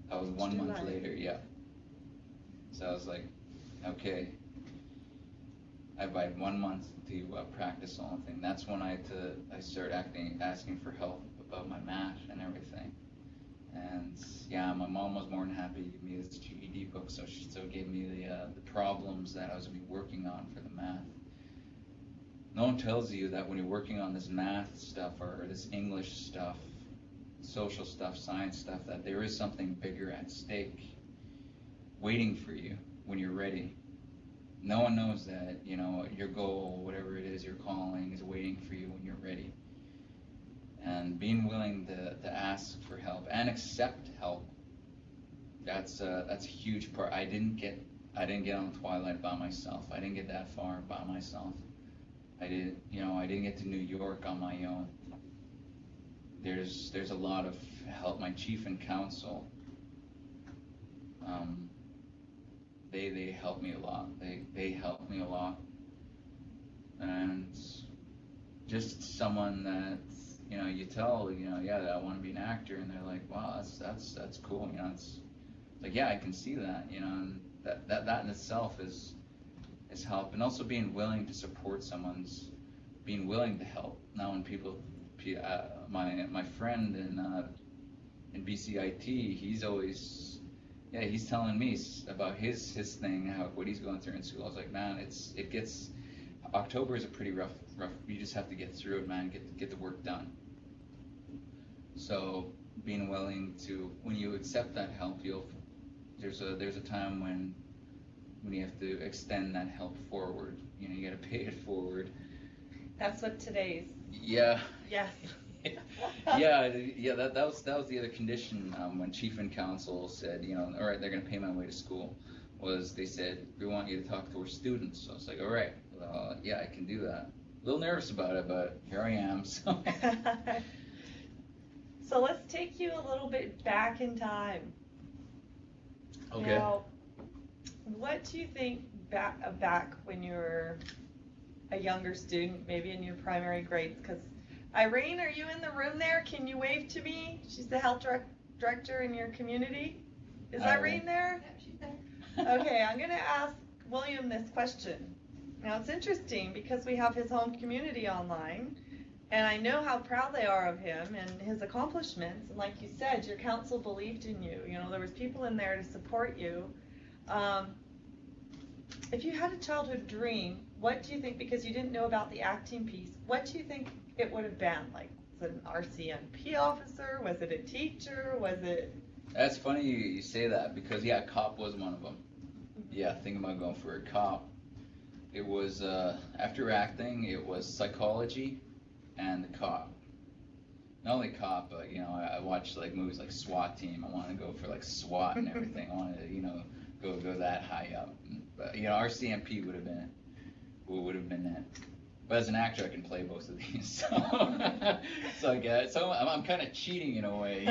That was 1 month later, yeah. So I was like, okay. I had 1 month to practice all the thing. That's when I started asking for help about my math and everything. And yeah, my mom was more than happy to give me this GED book, so she still gave me the problems that I was going to be working on for the math. No one tells you that when you're working on this math stuff or this English stuff, social stuff, science stuff, that there is something bigger at stake waiting for you when you're ready. no one knows that, you know, your goal, whatever it is, your calling is waiting for you when you're ready. And being willing to ask for help and accept help, that's a huge part. I didn't get on Twilight by myself. I didn't get that far by myself. I didn't get to New York on my own. There's a lot of help. My chief and council, they helped me a lot. They helped me a lot. And just someone that, you know, you tell, you know, yeah, I want to be an actor, and they're like, wow, that's cool, you know, it's like, yeah, I can see that, you know, and that in itself is help. And also being willing to support someone's, being willing to help. Now when people, my friend in BCIT, he's always, yeah, he's telling me about his thing, what he's going through in school. I was like, man, it gets, October is a pretty rough, you just have to get through it, man, get the work done. So being willing to, when you accept that help, there's a time when you have to extend that help forward. You know, you got to pay it forward. That's what today's. Yeah. Yes. yeah. That was the other condition when Chief and Council said, you know, all right, they're gonna pay my way to school. Was they said, we want you to talk to our students. So I was like, all right, yeah, I can do that. A little nervous about it, but here I am. So. So let's take you a little bit back in time. Okay. Now, what do you think back when you were a younger student, maybe in your primary grades? Because Irene, are you in the room there? Can you wave to me? She's the health director in your community. Is Irene there? Yeah, she's there. Okay, I'm going to ask William this question. Now, it's interesting because we have his home community online, and I know how proud they are of him and his accomplishments. And like you said, your council believed in you. You know, there was people in there to support you. If you had a childhood dream, what do you think, because you didn't know about the acting piece, what do you think it would have been? Like, was it an RCMP officer? Was it a teacher? Was it? That's funny you say that, because yeah, cop was one of them. Yeah, thinking about going for a cop. It was, after acting, it was psychology and the cop. Not only cop, but, you know, I watched like movies like SWAT Team. I wanted to go for like SWAT and everything. I wanted to, you know, go that high up. But, you know, RCMP would have been it. But as an actor, I can play both of these. So I'm kind of cheating in a way,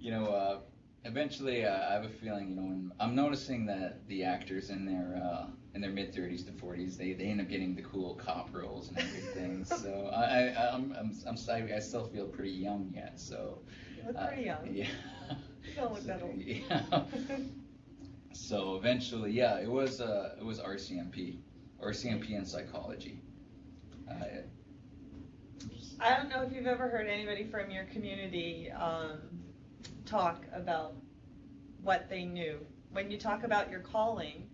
you know. Eventually, I have a feeling, you know, when I'm noticing that the actors in their mid-30s to 40s, they end up getting the cool cop roles and everything. So I still feel pretty young yet. So You look pretty young. Yeah. You don't look that old. Yeah. So eventually, yeah, it was RCMP and psychology. I don't know if you've ever heard anybody from your community talk about what they knew. When you talk about your calling,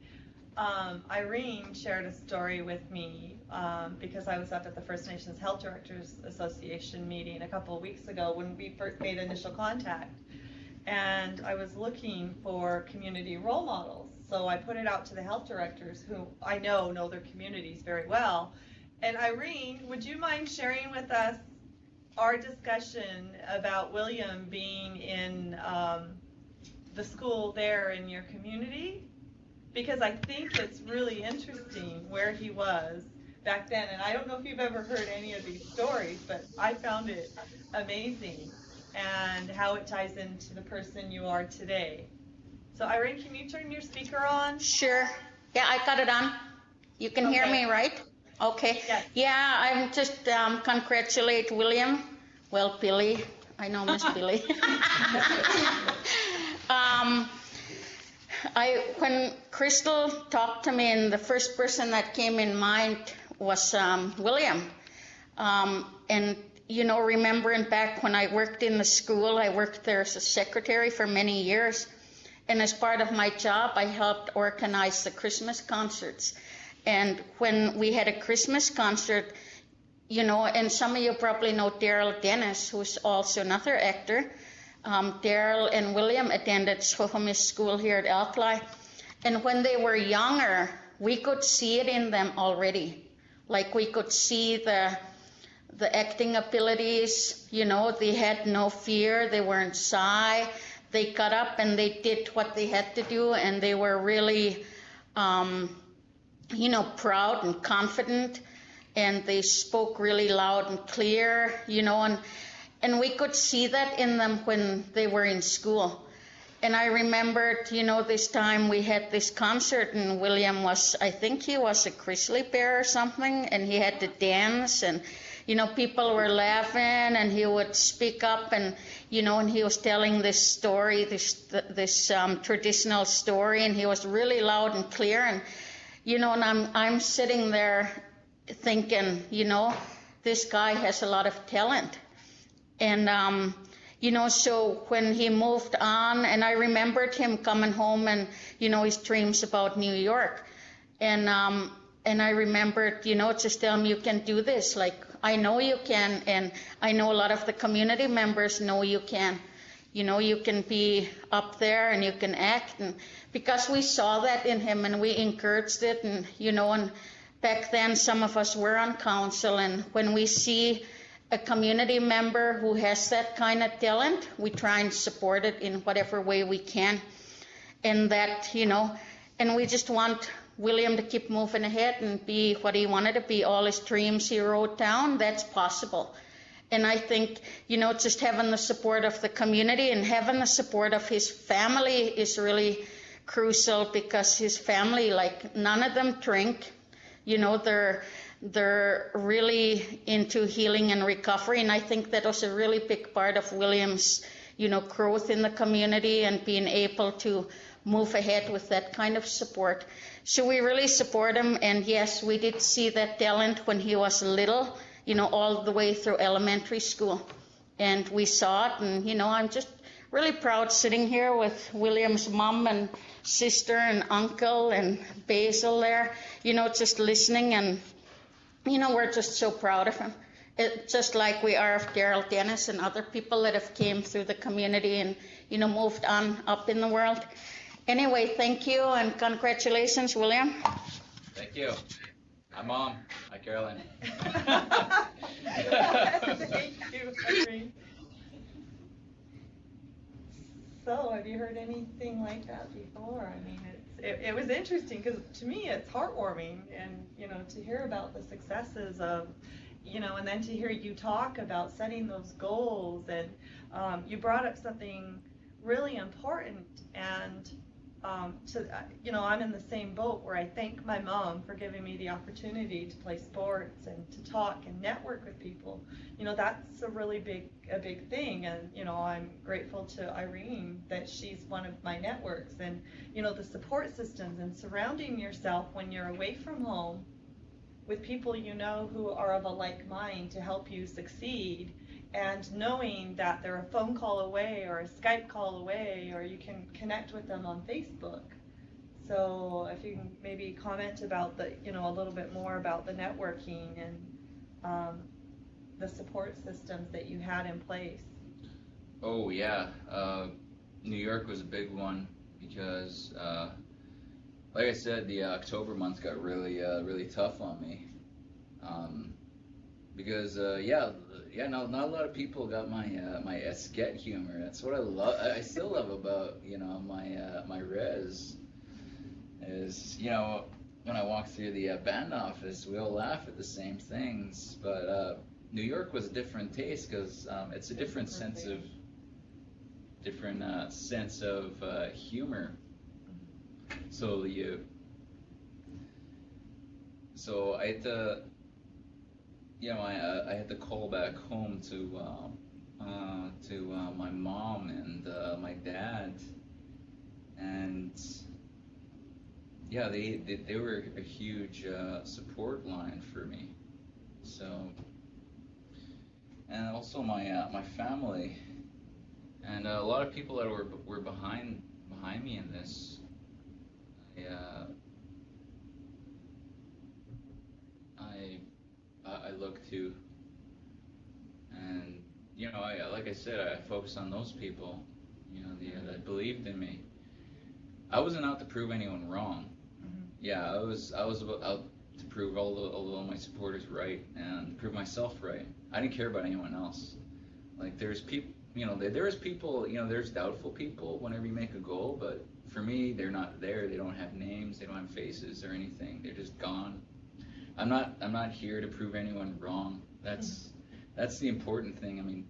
Irene shared a story with me because I was up at the First Nations Health Directors Association meeting a couple of weeks ago when we first made initial contact. And I was looking for community role models. So I put it out to the health directors who I know their communities very well. And Irene, would you mind sharing with us our discussion about William being in the school there in your community? Because I think it's really interesting where he was back then. And I don't know if you've ever heard any of these stories, but I found it amazing and how it ties into the person you are today. So Irene, can you turn your speaker on? Sure. Yeah, I got it on. You can hear me, right? Okay. Yes. Yeah, I'm just congratulate William. Well, Billy. I know Miss Billy. When Crystal talked to me, and the first person that came in mind was William. And you know, remembering back when I worked in the school, I worked there as a secretary for many years. And as part of my job, I helped organize the Christmas concerts. And when we had a Christmas concert, you know, and some of you probably know Daryl Dennis, who's also another actor. Daryl and William attended Swihomis School here at Alkali. And when they were younger, we could see it in them already. Like we could see the acting abilities, you know, they had no fear, they weren't shy, they got up and they did what they had to do, and they were really, you know, proud and confident, and they spoke really loud and clear, you know, and we could see that in them when they were in school. And I remembered, you know, this time we had this concert, and William was, I think he was a grizzly bear or something, and he had to dance, and, you know, people were laughing, and he would speak up, and, you know, and he was telling this story, this traditional story, and he was really loud and clear, and, you know, and I'm sitting there thinking, you know, this guy has a lot of talent. And, you know, so when he moved on, and I remembered him coming home and, you know, his dreams about New York. And I remembered, you know, just tell him, you can do this. Like, I know you can, and I know a lot of the community members know you can. You know, you can be up there and you can act. And because we saw that in him and we encouraged it, and, you know, and back then some of us were on council, and when we see a community member who has that kind of talent, we try and support it in whatever way we can. And that, you know, and we just want William to keep moving ahead and be what he wanted to be. All his dreams he wrote down, that's possible. And I think, you know, just having the support of the community and having the support of his family is really crucial, because his family, like, none of them drink. You know, they're really into healing and recovery, and I think that was a really big part of William's, you know, growth in the community and being able to move ahead with that kind of support. So we really support him, and yes, we did see that talent when he was little, you know, all the way through elementary school, and we saw it. And, you know, I'm just really proud sitting here with William's mom and sister and uncle and Basil there, you know, just listening, and, you know, we're just so proud of him. Just like we are of Daryl Dennis and other people that have came through the community and, you know, moved on up in the world. Anyway, thank you and congratulations, William. Thank you. Hi, Mom. Hi, Carolyn. Thank you, Henry. So, have you heard anything like that before? I mean, it was interesting, because to me it's heartwarming, and, you know, to hear about the successes of, you know, and then to hear you talk about setting those goals, and you brought up something really important, and you know, I'm in the same boat where I thank my mom for giving me the opportunity to play sports and to talk and network with people. You know, that's a really big thing, and, you know, I'm grateful to Irene that she's one of my networks, and, you know, the support systems and surrounding yourself when you're away from home with people you know who are of a like mind to help you succeed, and knowing that they're a phone call away or a Skype call away, or you can connect with them on Facebook. So if you can maybe comment about the, you know, a little bit more about the networking and the support systems that you had in place. Oh, yeah. New York was a big one because, like I said, the October month got really tough on me. Because not a lot of people got my my esket humor. That's what I love. I still love about, you know, my res is, you know, when I walk through the band office, we all laugh at the same things. But New York was a different taste, because it's a different sense of humor. So I had to, you know, I had to call back home to my mom and my dad, and yeah, they were a huge support line for me. So, and also my family, and a lot of people that were behind me in this. I look to, and, you know, like I said, I focus on those people, you know, that believed in me. I wasn't out to prove anyone wrong. Mm-hmm. Yeah, I was out to prove all my supporters right and prove myself right. I didn't care about anyone else. Like there's people, there's people, there's doubtful people whenever you make a goal, but for me, they're not there. They don't have names. They don't have faces or anything. They're just gone. I'm not here to prove anyone wrong. That's the important thing. I mean,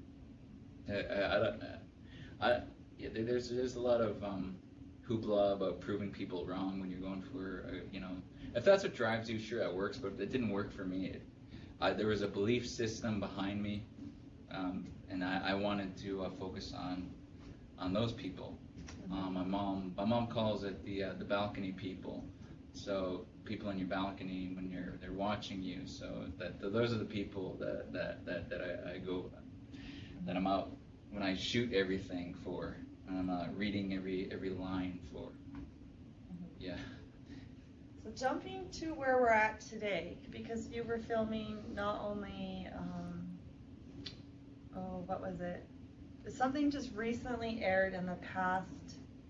there's a lot of hoopla about proving people wrong when you're going for, if that's what drives you, sure, that works, but it didn't work for me. There was a belief system behind me, and I wanted to focus on those people. My mom calls it the balcony people. So people on your balcony when they're watching you. So those are the people that I'm out when I shoot everything for, and I'm reading every line for. Yeah. So jumping to where we're at today, because you were filming not only, what was it? Something just recently aired in the past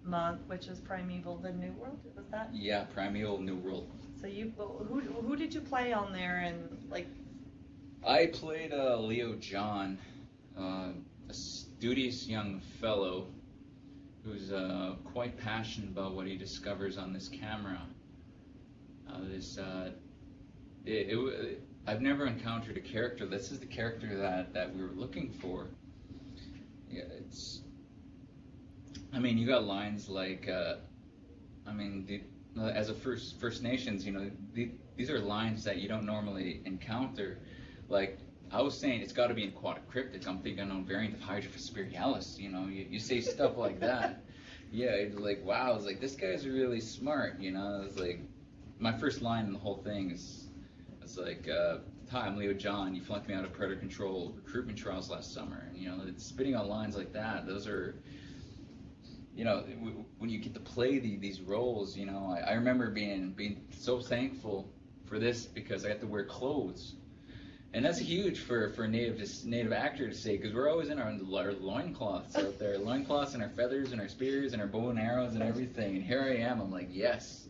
month, which is Primeval, the New World. Was that? Yeah, Primeval, New World. So who did you play on there, and like? I played Leo John, a studious young fellow who's quite passionate about what he discovers on this camera. I've never encountered a character. This is the character that we were looking for. Yeah, you got lines like, as a First Nations, these are lines that you don't normally encounter. Like, I was saying, it's got to be an aquatic cryptid. I'm thinking on variant of Hydra spirialis. You say stuff like that. Yeah, it's like, wow. It's like, this guy's really smart. It's like, my first line in the whole thing is, it's like, hi, I'm Leo John. You flunked me out of predator control recruitment trials last summer. And, it's spitting on lines like that. Those are, when you get to play these roles, I remember being so thankful for this because I got to wear clothes. And that's huge for a native actor to say, because we're always in our loincloths out there, loincloths and our feathers and our spears and our bow and arrows and everything. And here I am, I'm like, yes.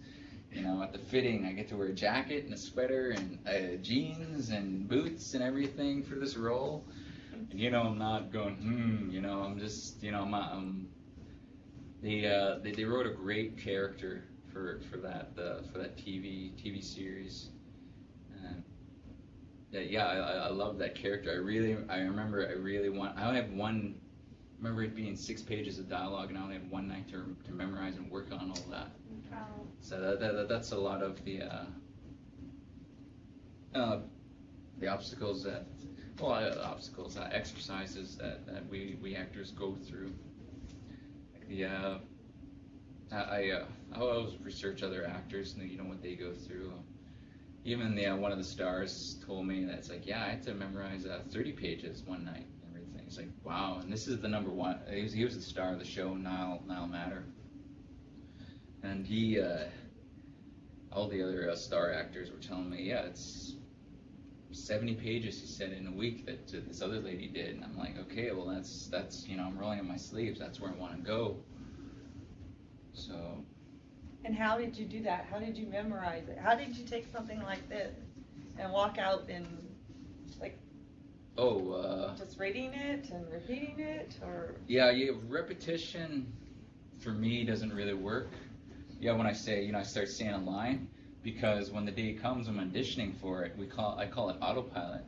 At the fitting, I get to wear a jacket and a sweater and jeans and boots and everything for this role. And I'm not going, I'm just, they wrote a great character for that TV series. I love that character. I only have one. Remember it being 6 pages of dialogue, and I only have one night to memorize and work on all that. Wow. So that's a lot of the exercises that we actors go through. I always research other actors and what they go through. Even one of the stars told me that it's like, I had to memorize 30 pages one night and everything. It's like, wow. And this is the number one. He was the star of the show, Nile Matter. And all the other star actors were telling me, it's 70 pages, he said, in a week that this other lady did. And I'm like, okay, well, that's I'm rolling up my sleeves. That's where I want to go. So. And how did you do that? How did you memorize it? How did you take something like this and walk out and just reading it and repeating it, or? Yeah, repetition for me doesn't really work. When I say, I start saying a line, because when the day comes I'm auditioning for it, I call it autopilot.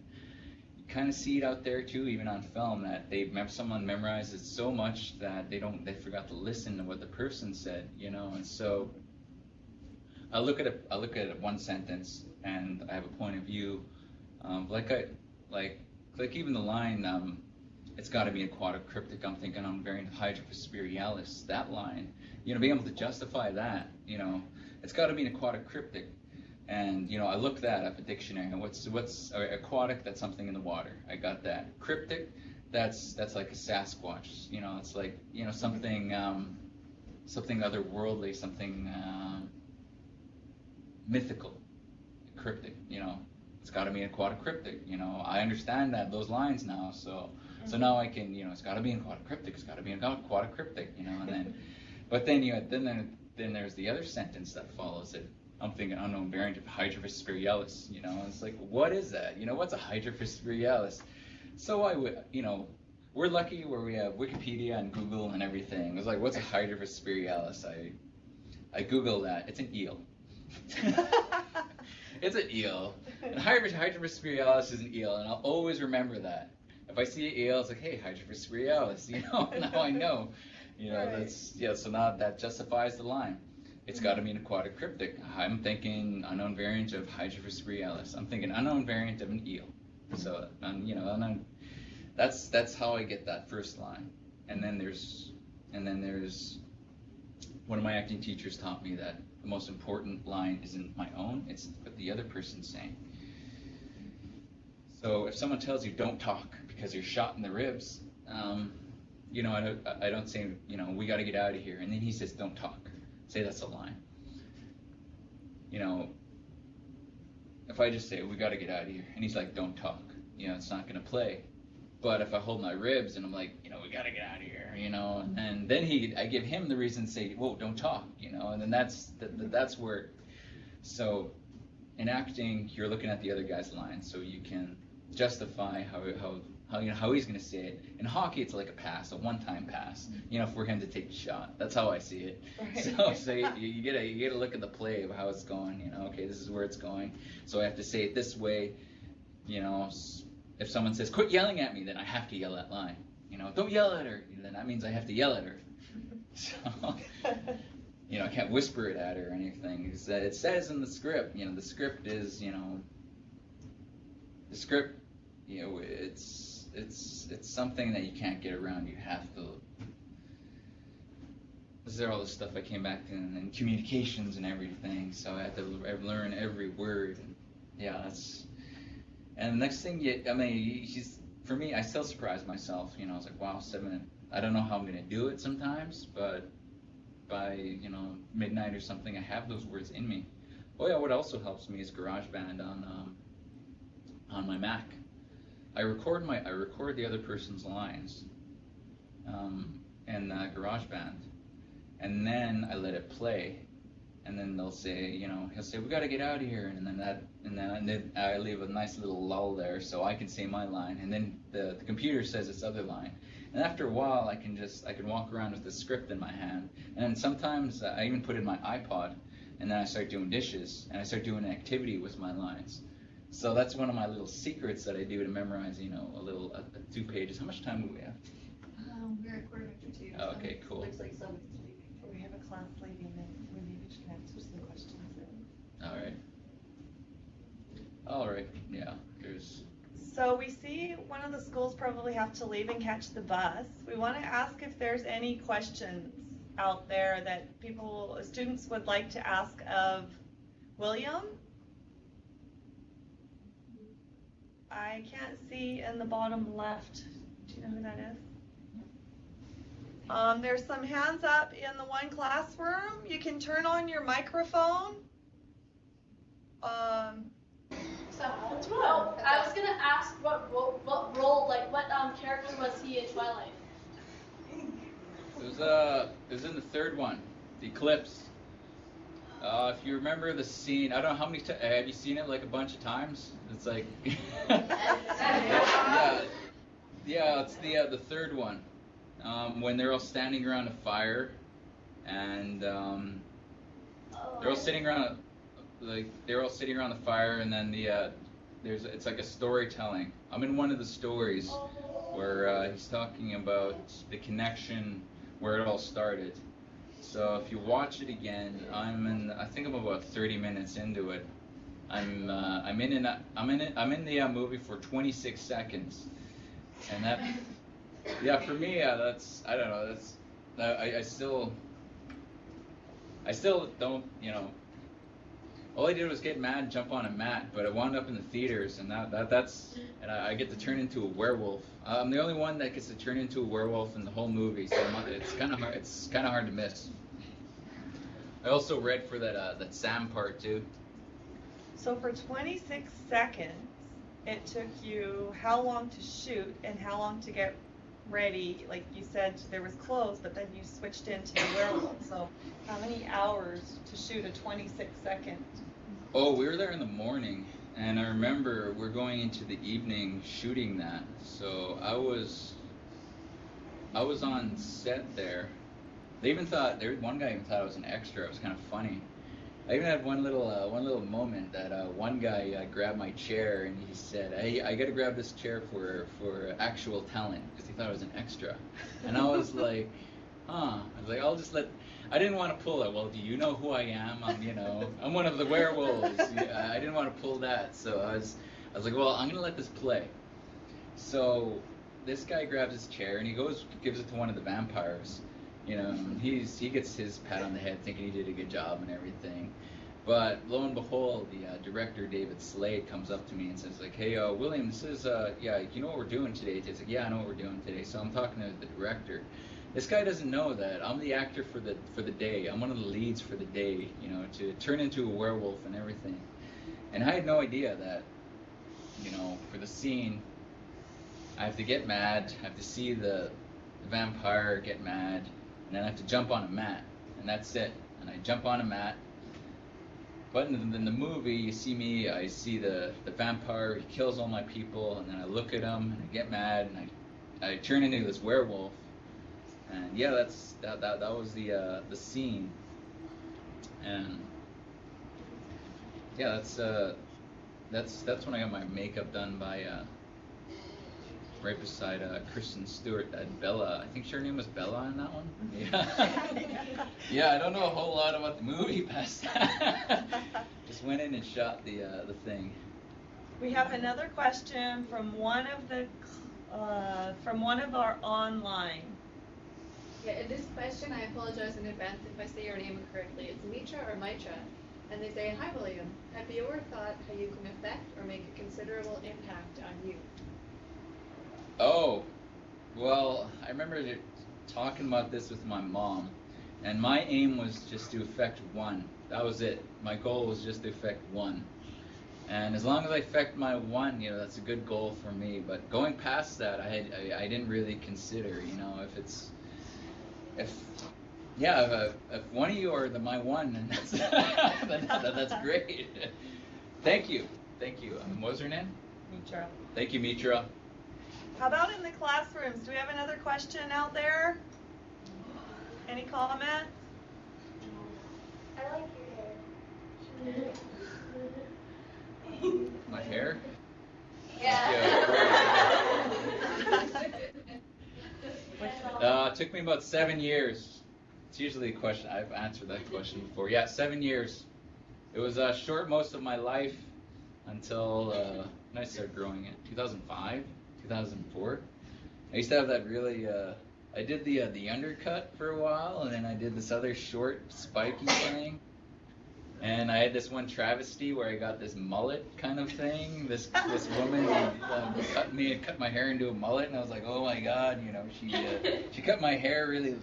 You kind of see it out there too, even on film, that someone memorizes it so much that they forgot to listen to what the person said, and so I look at it one sentence and I have a point of view, like even the line, it's got to be aquatic cryptic. I'm thinking on variant of Hydra spirialis. That line, being able to justify that, it's got to be an aquatic cryptic. And I look that up a dictionary. And what's aquatic? That's something in the water. I got that. Cryptic, that's like a Sasquatch. It's like something otherworldly, something mythical, cryptic. It's got to be an aquatic cryptic. I understand those lines now. So now I can, it's got to be an aquatic cryptic. It's got to be an aquatic cryptic. And then, but then then there's the other sentence that follows it. I'm thinking unknown variant of Hydrophis spiralis, you know, and it's like, what is that? You know, what's a Hydrophis spiralis? So I would, you know, we're lucky where we have Wikipedia and Google and everything. It was like, what's a Hydrophis spiralis? I Googled that. It's an eel. It's an eel. And Hydrophis spiralis is an eel, and I'll always remember that. If I see an eel, it's like, hey, Hydrophis spiralis, you know, now I know. You know, Right. that's, yeah, so now that justifies the line. It's got to be an aquatic cryptid. I'm thinking unknown variant of Hydrophis spiralis. I'm thinking unknown variant of an eel. So, you know, unknown, that's how I get that first line. And then there's one of my acting teachers taught me that the most important line isn't my own, it's what the other person's saying. So if someone tells you don't talk because you're shot in the ribs, you know, I don't say, you know, we got to get out of here. And then he says, don't talk. Say that's a line. You know, if I just say, we got to get out of here, and he's like, don't talk, you know, it's not going to play. But if I hold my ribs and I'm like, you know, we got to get out of here, you know, and then I give him the reason to say, whoa, don't talk, you know, and then that's where, so in acting, you're looking at the other guy's lines, so you can justify how you know how he's going to say it. In hockey, it's like a pass, a one-time pass, you know, for him to take the shot. That's how I see it. Right. So you get to look at the play of how it's going. You know, okay, this is where it's going. So I have to say it this way. You know, if someone says quit yelling at me, then I have to yell that line. You know, don't yell at her. Then that means I have to yell at her. So you know, I can't whisper it at her or anything. It says in the script. You know, the script is, you know, the script. You know, it's something that you can't get around. You have to. This is all the stuff I came back to, and communications and everything. So I had to learn every word. And yeah, that's. And the next thing, I mean, for me, I still surprise myself. You know, I was like, wow, 7. I don't know how I'm gonna do it sometimes, but by, you know, midnight or something, I have those words in me. Oh yeah, what also helps me is GarageBand on my Mack. I record the other person's lines in GarageBand, and then I let it play, and then they'll say, you know, he'll say, we got to get out of here, and then I leave a nice little lull there so I can say my line, and then the computer says its other line, and after a while I can walk around with the script in my hand, and then sometimes I even put it in my iPod, and then I start doing dishes, and I start doing an activity with my lines. So that's one of my little secrets that I do to memorize, you know, a 2 pages. How much time do we have? We're at 2:45. Oh, okay, cool. Looks like somebody's leaving. We have a class leaving, and we maybe should answer some questions then. All right, yeah, there's. So we see one of the schools probably have to leave and catch the bus. We want to ask if there's any questions out there that students would like to ask of William. I can't see in the bottom left. Do you know who that is? There's some hands up in the one classroom. You can turn on your microphone. I was gonna ask what role, like what character was he in Twilight? It was in the third one, the Eclipse. If you remember the scene, I don't know how many have you seen it like a bunch of times? It's like, yeah, it's the third one, when they're all standing around a fire, and they're all sitting around the fire, and then it's like a storytelling. I'm in one of the stories where he's talking about the connection where it all started. So if you watch it again, I think I'm about 30 minutes into it. I'm in the movie for 26 seconds, and that, yeah, for me, that's, I don't know, that's, I still don't, you know. All I did was get mad and jump on a mat, but I wound up in the theaters, and and I get to turn into a werewolf. I'm the only one that gets to turn into a werewolf in the whole movie, so it's kind of hard. It's kind of hard to miss. I also read for that Sam part too. So for 26 seconds, it took you how long to shoot and how long to get ready? Like you said, there was clothes, but then you switched into the werewolf. So how many hours to shoot a 26-second? Oh, we were there in the morning, and I remember we're going into the evening shooting that. So I was on set there. They even thought one guy even thought I was an extra. It was kind of funny. I even had one little moment that one guy grabbed my chair and he said, "Hey, I got to grab this chair for actual talent," because he thought I was an extra. And I was like, "Huh?" I was like, "I'll just let." I didn't want to pull it. Well, do you know who I am? I'm one of the werewolves. Yeah, I didn't want to pull that, so I was like, "Well, I'm gonna let this play." So this guy grabs his chair and he gives it to one of the vampires. And he gets his pat on the head thinking he did a good job and everything. But lo and behold, the director, David Slade, comes up to me and says like, "Hey, William, this is, you know what we're doing today?" He's like, "Yeah, I know what we're doing today." So I'm talking to the director. This guy doesn't know that I'm the actor for the day. I'm one of the leads for the day, to turn into a werewolf and everything. And I had no idea that, for the scene, I have to get mad, I have to see the vampire get mad, and then I have to jump on a mat, and that's it. And I jump on a mat. But in the movie, I see the vampire, he kills all my people, and then I look at him, and I get mad, and I turn into this werewolf. And yeah, that was the scene. And yeah, that's when I got my makeup done by right beside Kristen Stewart at Bella. I think her name was Bella in that one. Yeah. Yeah, I don't know a whole lot about the movie past that. Just went in and shot the thing. We have another question from one of our online. Yeah, in this question, I apologize in advance if I say your name incorrectly. It's Mitra or Mitra. And they say, "Hi, William. Have you ever thought how you can affect or make a considerable impact on you?" Oh, well, I remember talking about this with my mom, and my aim was just to affect one. That was it. My goal was just to affect one. And as long as I affect my one, that's a good goal for me. But going past that, I didn't really consider, if one of you are my one, then that's great. Thank you. What was her name? Mitra. Thank you, Mitra. How about in the classrooms? Do we have another question out there? Any comments? I like your hair. My hair? Yeah. It took me about 7 years. It's usually a question. I've answered that question before. Yeah, 7 years. It was short most of my life until when I started growing it. 2005, 2004. I used to have that really. I did the undercut for a while, and then I did this other short, spiky thing. And I had this one travesty where I got this mullet kind of thing. This woman cut my hair into a mullet, and I was like, oh my god, she cut my hair really.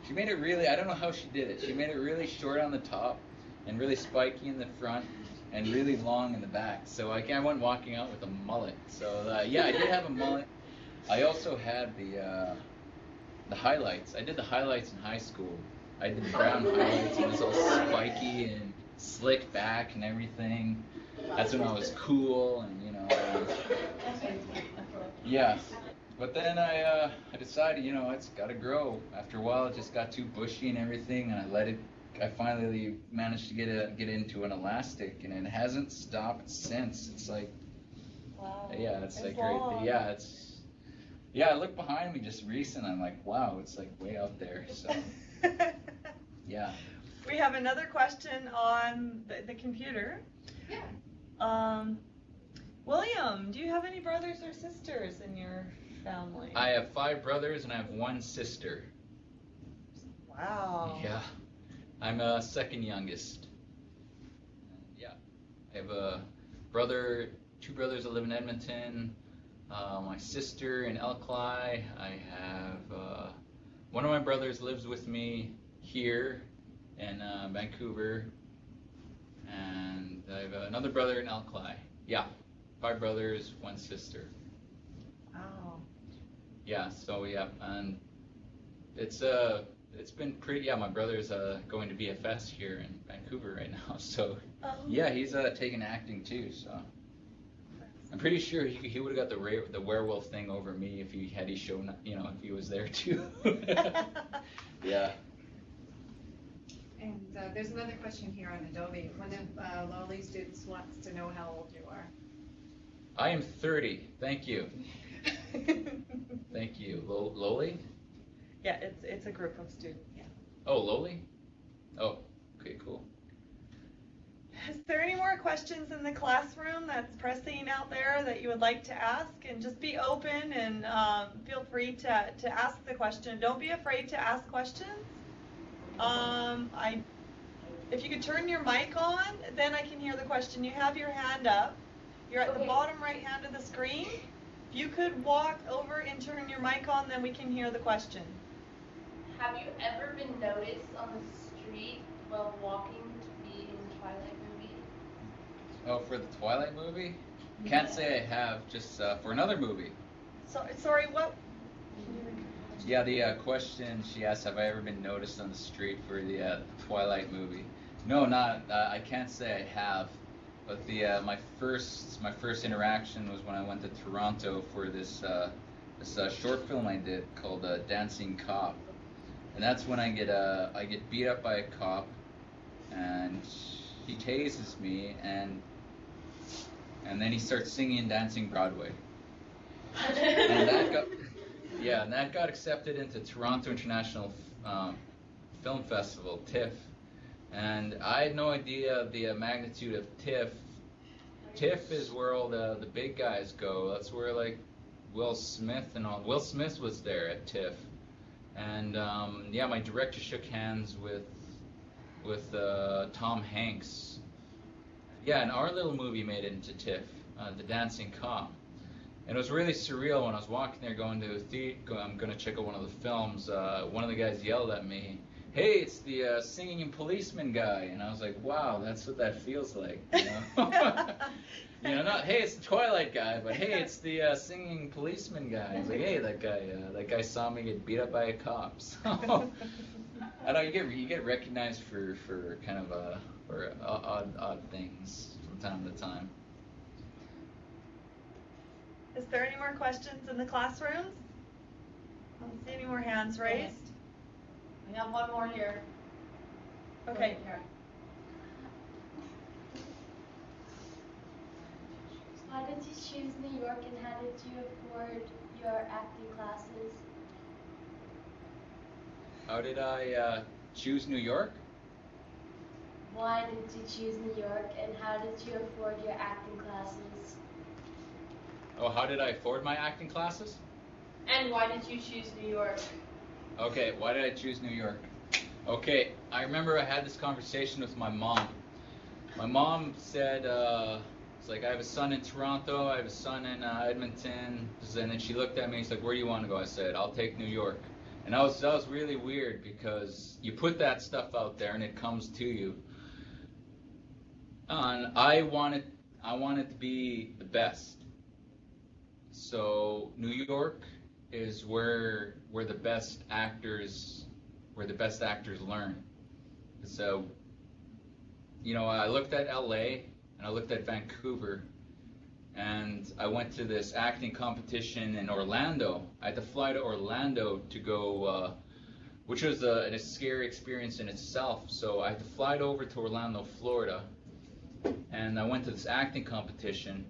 She made it really. I don't know how she did it. She made it really short on the top, and really spiky in the front, and really long in the back. So I went walking out with a mullet. So yeah, I did have a mullet. I also had the highlights. I did the highlights in high school. I did the brown highlights, and it was all spiky and slick back and everything. That's when I was cool, and yeah. But then I decided, it's got to grow. After a while, it just got too bushy and everything, and I finally managed to get into an elastic, and it hasn't stopped since. It's like, wow. Yeah, it's like long. great. Yeah, I looked behind me just recent. I'm like, wow, it's like way out there. So yeah. We have another question on the computer. Yeah. William, do you have any brothers or sisters in your family? I have 5 brothers and I have 1 sister. Wow. Yeah. I'm second youngest. Yeah. I have a brother, 2 brothers that live in Edmonton. My sister in Elkly. I have one of my brothers lives with me here in Vancouver, and I have another brother in Elkly. Yeah, 5 brothers, 1 sister. Wow. Yeah, so yeah, and it's been pretty. Yeah, my brother's going to BFS here in Vancouver right now, so yeah, he's taking acting too. So I'm pretty sure he would have got the werewolf thing over me if he shown, if he was there too. Yeah. And there's another question here on Adobe. One of Lolly's students wants to know how old you are. I am 30. Thank you. Thank you. Loli? Yeah, it's a group of students. Yeah. Oh, Loli? Oh, okay, cool. Is there any more questions in the classroom that's pressing out there that you would like to ask? And just be open and feel free to ask the question. Don't be afraid to ask questions. If you could turn your mic on, then I can hear the question. You have your hand up. You're at the bottom right hand of the screen. If you could walk over and turn your mic on, then we can hear the question. Have you ever been noticed on the street while walking to be in the Twilight movie? Oh, for the Twilight movie? Can't say I have, just for another movie. So, sorry, what? Yeah, the question she asked, have I ever been noticed on the street for the Twilight movie? No, not. I can't say I have. But my first interaction was when I went to Toronto for this short film I did called Dancing Cop, and that's when I get beat up by a cop, and he tases me, and then he starts singing and dancing Broadway, and that got accepted into Toronto International Film Festival, TIFF. And I had no idea the magnitude of TIFF. TIFF is where all the big guys go. That's where like Will Smith and all. Will Smith was there at TIFF, and my director shook hands with Tom Hanks. Yeah, and our little movie made it into TIFF, The Dancing Cop. And it was really surreal when I was walking there going to a theater. I'm going to check out one of the films. One of the guys yelled at me, "Hey, it's the singing policeman guy," and I was like, "Wow, that's what that feels like." Not hey, it's the Twilight guy, but hey, it's the singing policeman guy. It's like, hey, that guy saw me get beat up by a cop. So I know you get recognized for kind of for odd things from time to time. Is there any more questions in the classrooms? I don't see any more hands raised. We have one more here. Okay. Why did you choose New York and how did you afford your acting classes? How did I choose New York? Why did you choose New York and how did you afford your acting classes? Oh, how did I afford my acting classes? And why did you choose New York? Okay, why did I choose New York? Okay, I remember I had this conversation with my mom. My mom said, it's like, I have a son in Toronto, I have a son in Edmonton, and then she looked at me and she's like, where do you want to go? I said, I'll take New York. And that was really weird because you put that stuff out there and it comes to you. And I wanted to be the best. So New York is where the best actors learn. So, I looked at LA and I looked at Vancouver, and I went to this acting competition in Orlando. I had to fly to Orlando to go, which was a scary experience in itself. So I had to fly over to Orlando, Florida, and I went to this acting competition.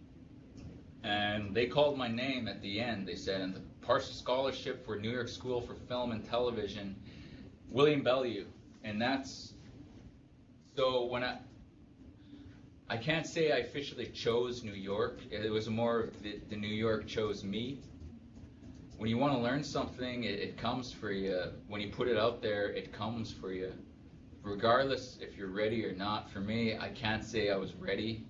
And they called my name at the end. They said, and the partial scholarship for New York School for Film and Television, William Belleau. And that's, so when I can't say I officially chose New York. It was more of the New York chose me. When you want to learn something, it comes for you. When you put it out there, it comes for you. Regardless if you're ready or not. For me, I can't say I was ready.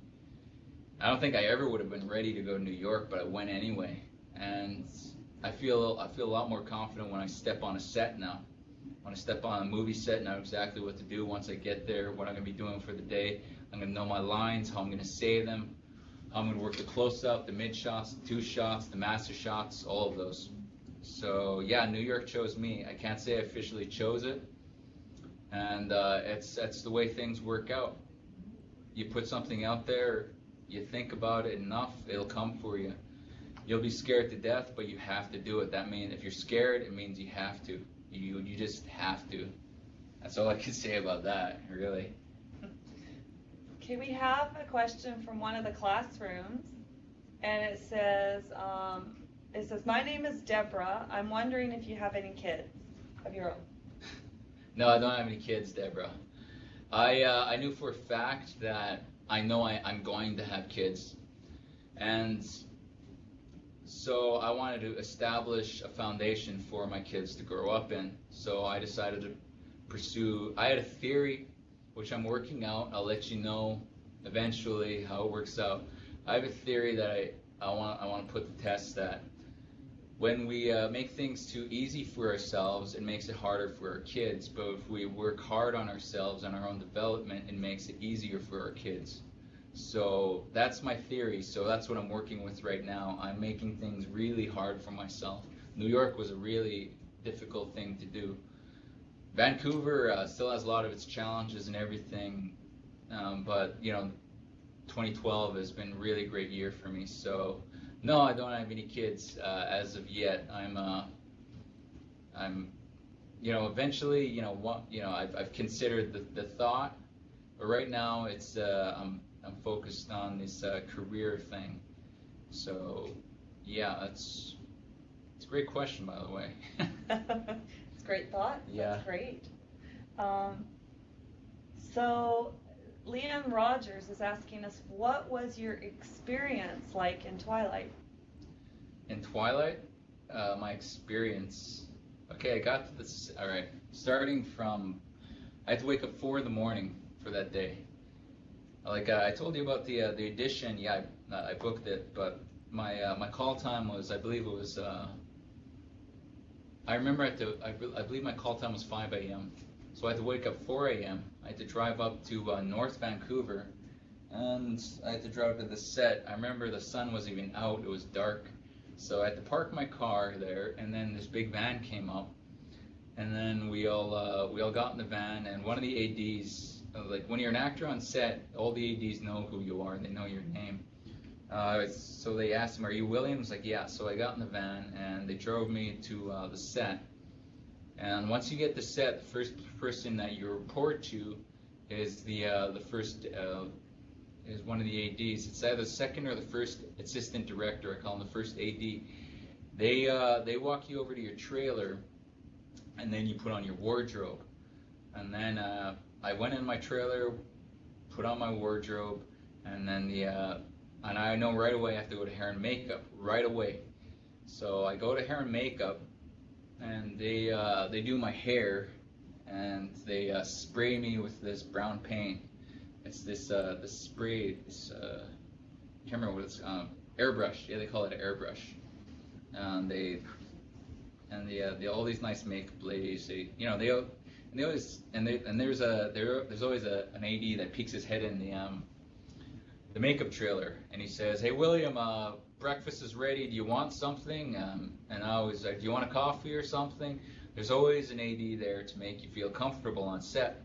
I don't think I ever would have been ready to go to New York, but I went anyway. And I feel a lot more confident when I step on a set now. When I step on a movie set, I know exactly what to do once I get there, what I'm going to be doing for the day. I'm going to know my lines, how I'm going to say them, how I'm going to work the close-up, the mid shots, the two shots, the master shots, all of those. So yeah, New York chose me. I can't say I officially chose it, and it's the way things work out. You put something out there, you think about it enough, it'll come for you. You'll be scared to death, but you have to do it. That means if you're scared, it means you have to. You just have to. That's all I can say about that, really. Okay, we have a question from one of the classrooms, and it says, my name is Deborah. I'm wondering if you have any kids of your own. No, I don't have any kids, Deborah. I knew for a fact that I'm going to have kids, and so I wanted to establish a foundation for my kids to grow up in. So I decided to pursue. I had a theory, which I'm working out. I'll let you know eventually how it works out. I have a theory that I want to put to test, that when we make things too easy for ourselves, it makes it harder for our kids. But if we work hard on ourselves and our own development, it makes it easier for our kids. So that's my theory. So that's what I'm working with right now. I'm making things really hard for myself. New York was a really difficult thing to do. Vancouver still has a lot of its challenges and everything, but 2012 has been a really great year for me. So no, I don't have any kids as of yet. I'm eventually, I've considered the thought, but right now it's I'm focused on this career thing. So yeah, it's a great question, by the way. It's a great thought. Yeah. That's great. So Leanne Rogers is asking us, what was your experience like in Twilight? In Twilight, my experience. Okay, I got to this. All right, starting from, I had to wake up 4 a.m. for that day. Like I told you about the audition. Yeah, I booked it, but my call time was, I believe it was. I remember I believe my call time was 5 a.m. So I had to wake up 4 a.m. I had to drive up to North Vancouver, and I had to drive to the set. I remember the sun wasn't even out; it was dark. So I had to park my car there, and then this big van came up, and then we all got in the van, and one of the ADs. Like when you're an actor on set, all the ADs know who you are, they know your name. So they asked him, "Are you William?" I was like, "Yeah." So I got in the van and they drove me to the set. And once you get the set, the first person that you report to is the first is one of the ADs. It's either the second or the first assistant director. I call him the first AD. They walk you over to your trailer, and then you put on your wardrobe, and then. I went in my trailer, put on my wardrobe, and then and I know right away I have to go to hair and makeup right away. So I go to hair and makeup, and they do my hair, and they spray me with this brown paint. It's this spray. I can't remember what it's airbrush. Yeah, they call it an airbrush. And they all these nice makeup ladies. There's always an AD that peeks his head in the makeup trailer, and he says, "Hey William, breakfast is ready. Do you want something?" And I always like, "Do you want a coffee or something?" There's always an AD there to make you feel comfortable on set.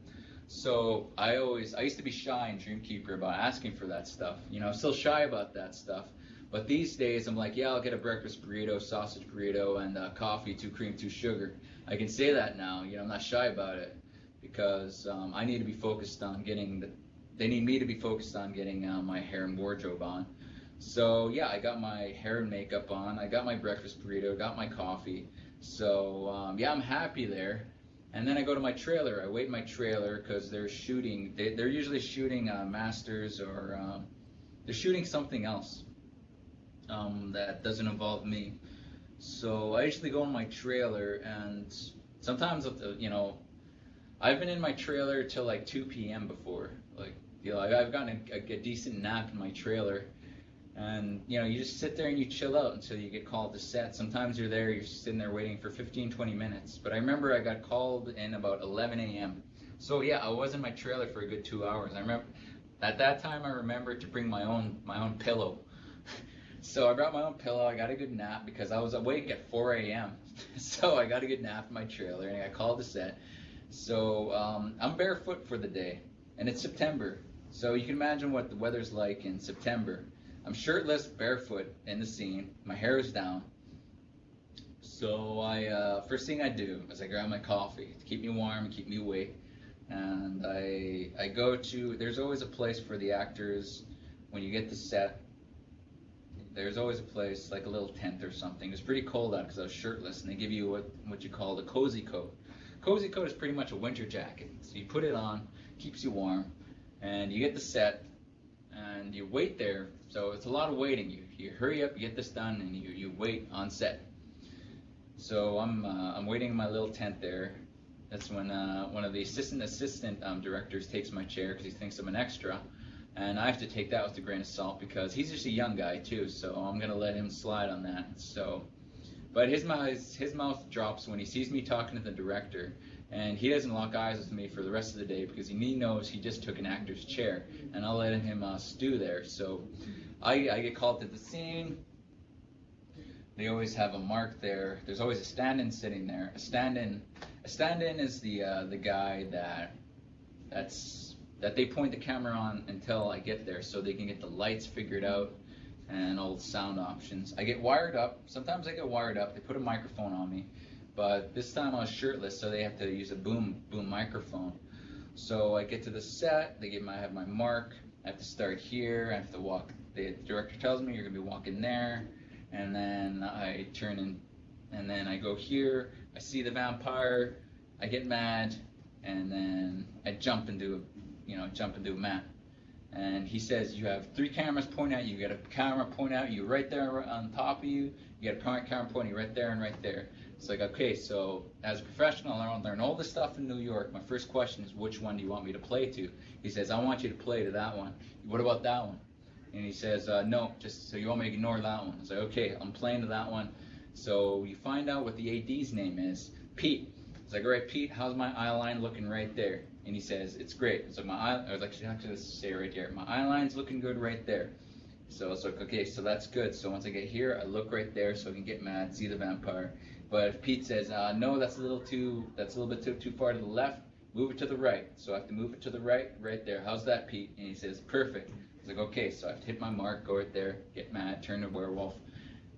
So I used to be shy in Dreamkeeper about asking for that stuff. I'm still shy about that stuff. But these days I'm like, yeah, I'll get a breakfast burrito, sausage burrito, and coffee, 2 cream, 2 sugar. I can say that now. I'm not shy about it because I need to be focused on they need me to be focused on getting my hair and wardrobe on. So yeah, I got my hair and makeup on. I got my breakfast burrito, got my coffee. So yeah, I'm happy there. And then I go to my trailer. I wait in my trailer because they're shooting. They're usually shooting Masters or they're shooting something else that doesn't involve me. So I usually go in my trailer, and sometimes I've been in my trailer till like 2 p.m. before. I've gotten a decent nap in my trailer, and you just sit there and you chill out until you get called to set. Sometimes you're sitting there waiting for 15-20 minutes. But I remember I got called in about 11 a.m. So yeah, I was in my trailer for a good 2 hours. I remember at that time I remembered to bring my own pillow. So I brought my own pillow. I got a good nap because I was awake at 4 a.m. So I got a good nap in my trailer, and I called the set. So I'm barefoot for the day, and it's September. So you can imagine what the weather's like in September. I'm shirtless, barefoot in the scene. My hair is down. So first thing I do is I grab my coffee to keep me warm and keep me awake. And I go to, there's always a place for the actors when you get to set. There's always a place, like a little tent or something. It's pretty cold out because I was shirtless, and they give you what you call the cozy coat. Cozy coat is pretty much a winter jacket. So you put it on, keeps you warm, and you get the set, and you wait there. So it's a lot of waiting. You hurry up, you get this done, and you wait on set. So I'm waiting in my little tent there. That's when one of the assistant directors takes my chair because he thinks I'm an extra. And I have to take that with a grain of salt because he's just a young guy too, so I'm gonna let him slide on that. So, but his mouth drops when he sees me talking to the director, and he doesn't lock eyes with me for the rest of the day because he knows he just took an actor's chair, and I'll let him stew there. So, I get called to the scene. They always have a mark there. There's always a stand-in sitting there. A stand-in is the guy that they point the camera on until I get there, so they can get the lights figured out and all the sound options. I get wired up. Sometimes I get wired up. They put a microphone on me, but this time I was shirtless, so they have to use a boom microphone. So I get to the set. I have my mark. I have to start here. I have to walk. The director tells me you're gonna be walking there, and then I turn in, and then I go here. I see the vampire. I get mad, and then I jump into a mat. And he says, you have 3 cameras pointing at you. You got a camera pointing at you right there on top of you. You got a camera pointing right there and right there. It's like, okay, so as a professional, I learn all this stuff in New York. My first question is, which one do you want me to play to? He says, I want you to play to that one. What about that one? And he says, no, just so you want me to ignore that one. I say, okay, I'm playing to that one. So you find out what the AD's name is, Pete. It's like, all right, Pete, how's my eye line looking right there? And he says, it's great. It's like I was actually say right here, my eye line's looking good right there. So it's like, okay, so that's good. So once I get here, I look right there so I can get mad, see the vampire. But if Pete says, no, that's a little bit too far to the left, move it to the right. So I have to move it to the right there. How's that, Pete? And he says, perfect. It's like, okay, so I have to hit my mark, go right there, get mad, turn to werewolf.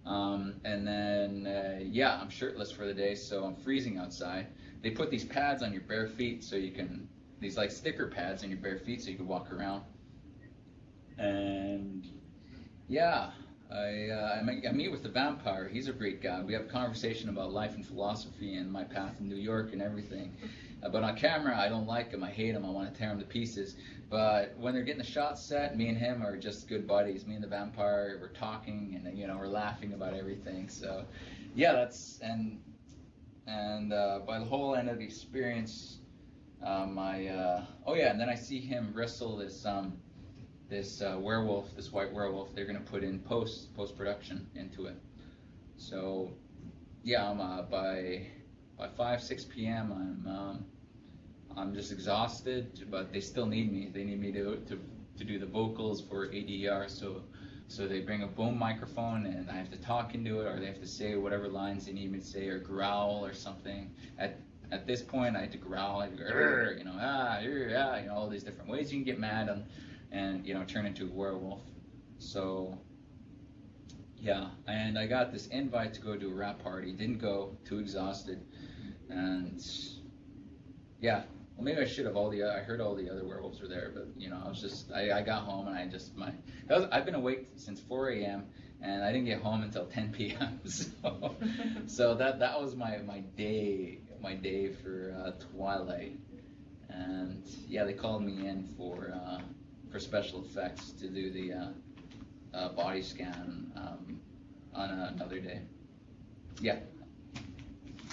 And then, yeah, I'm shirtless for the day, so I'm freezing outside. They put these pads on your bare feet so you can, these like sticker pads on your bare feet so you can walk around. And yeah, I meet with the vampire. He's a great guy. We have a conversation about life and philosophy and my path in New York and everything. But on camera, I don't like him. I hate him. I want to tear him to pieces. But when they're getting the shots set, me and him are just good buddies. Me and the vampire, we're talking and we're laughing about everything. So yeah, that's and by the whole end of the experience, and then I see him wrestle this werewolf, this white werewolf. They're gonna put in post production into it. So yeah, by 5-6 p.m. I'm just exhausted, but they still need me. They need me to do the vocals for ADR. So they bring a boom microphone, and I have to talk into it, or they have to say whatever lines they need me to say, or growl or something. At this point, I had to growl, I had to go, all these different ways you can get mad and turn into a werewolf. So yeah, and I got this invite to go to a rap party. Didn't go, too exhausted, and yeah. Well, maybe I should have. I heard all the other werewolves were there, but I was just. I got home and I've been awake since 4 a.m. and I didn't get home until 10 p.m. So that was my day for Twilight, and yeah, they called me in for special effects to do the body scan on another day. Yeah.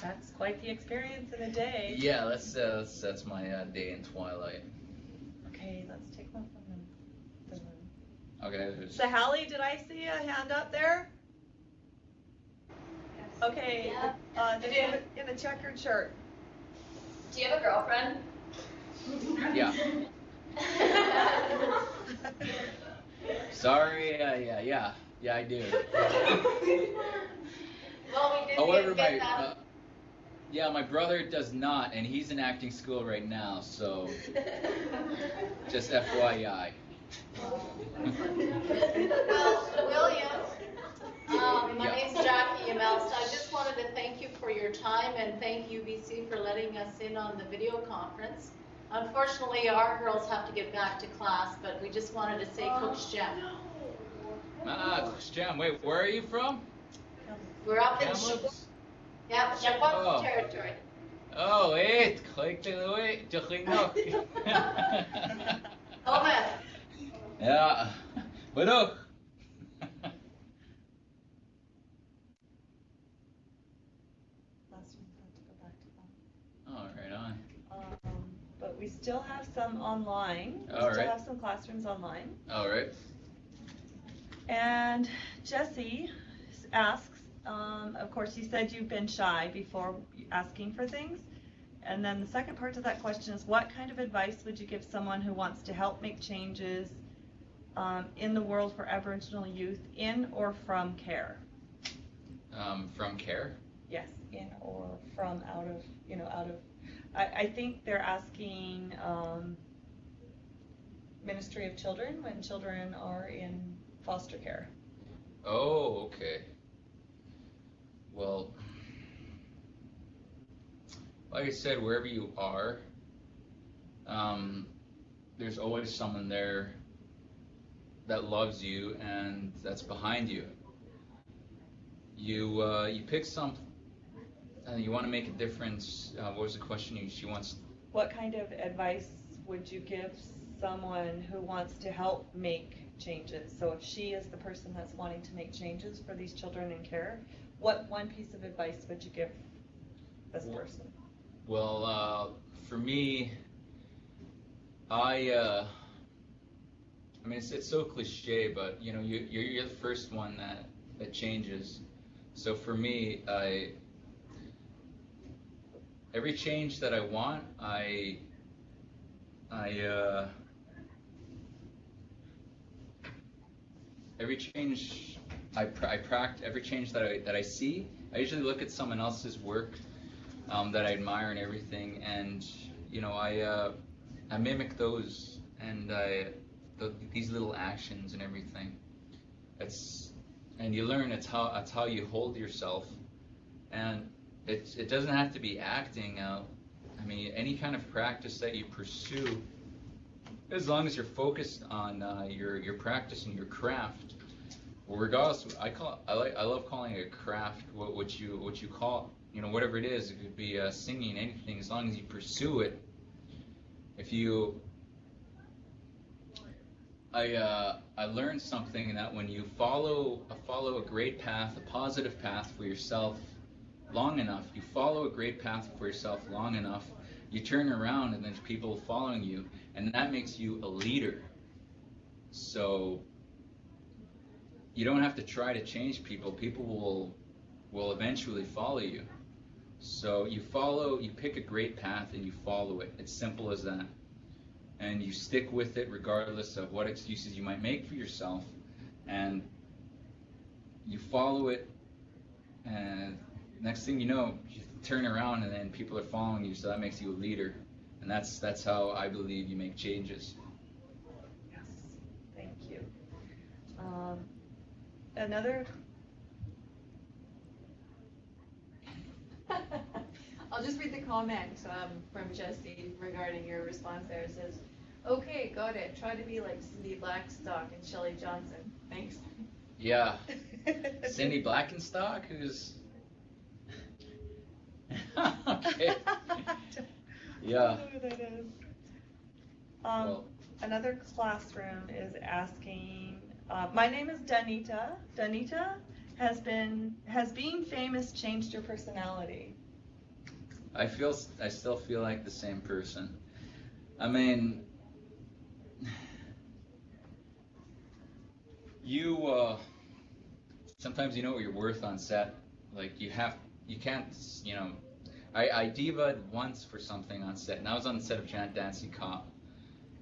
That's quite the experience in a day. Yeah, that's my day in Twilight. Okay, let's take one from them. Okay. So Hallie, did I see a hand up there? Yes. Okay, Yeah. in the checkered shirt. Do you have a girlfriend? Yeah. Sorry, yeah, I do. Well, we did However, get that. my brother does not, and he's in acting school right now, so just FYI. Well, William, my name's Jackie Yamelst. I just wanted to thank you for your time and thank UBC for letting us in on the video conference. Unfortunately, our girls have to get back to class, but we just wanted to say Coach Jem. Coach Jem, wait, where are you from? We're up in Kamloops? Chippewa territory. Oh, wait, Oh, man. Yeah, Baruch. All right, on. But we still have some online. We All still right. have some classrooms online. All right. And Jesse asks, of course, you said you've been shy before asking for things. And then the second part to that question is, what kind of advice would you give someone who wants to help make changes in the world for Aboriginal youth in or from care? From care? Yes, in or from, out of, out of. I think they're asking Ministry of Children when children are in foster care. Oh, okay. Well, like I said, wherever you are, there's always someone there that loves you and that's behind you. You pick something, you want to make a difference. What was the question? She wants. What kind of advice would you give someone who wants to help make changes? So if she is the person that's wanting to make changes for these children in care, what one piece of advice would you give this person? Well, for me, I mean, it's so cliche, but you're the first one that changes. So for me, every change that I want, every change I practice, every change that I see, I usually look at someone else's work that I admire and everything, and I mimic those and these little actions and everything. And you learn it's how you hold yourself, and it doesn't have to be acting out. I mean, any kind of practice that you pursue, as long as you're focused on your practice and your craft. Well, regardless, I love calling it a craft. What you call, whatever it is. It could be singing, anything, as long as you pursue it. I learned something that when you follow a great path, a positive path for yourself long enough, you follow a great path for yourself long enough, you turn around and there's people following you, and that makes you a leader. So you don't have to try to change people. People will eventually follow you. So you pick a great path and you follow it. It's simple as that. And you stick with it regardless of what excuses you might make for yourself, and you follow it, and next thing you know, you turn around and then people are following you, so that makes you a leader. And that's how I believe you make changes. Yes, thank you. Another. I'll just read the comment from Jesse regarding your response there. It says, okay, got it. Try to be like Cindy Blackstock and Shelley Johnson. Thanks. Yeah. Cindy Blackenstock, who's... Okay. Yeah. I don't know who that is. Well, another classroom is asking, my name is Danita. Danita, has being famous changed your personality? I still feel like the same person. I mean, sometimes you know what you're worth on set. Like you can't, I divaed once for something on set, and I was on the set of Giant Dancing Cop,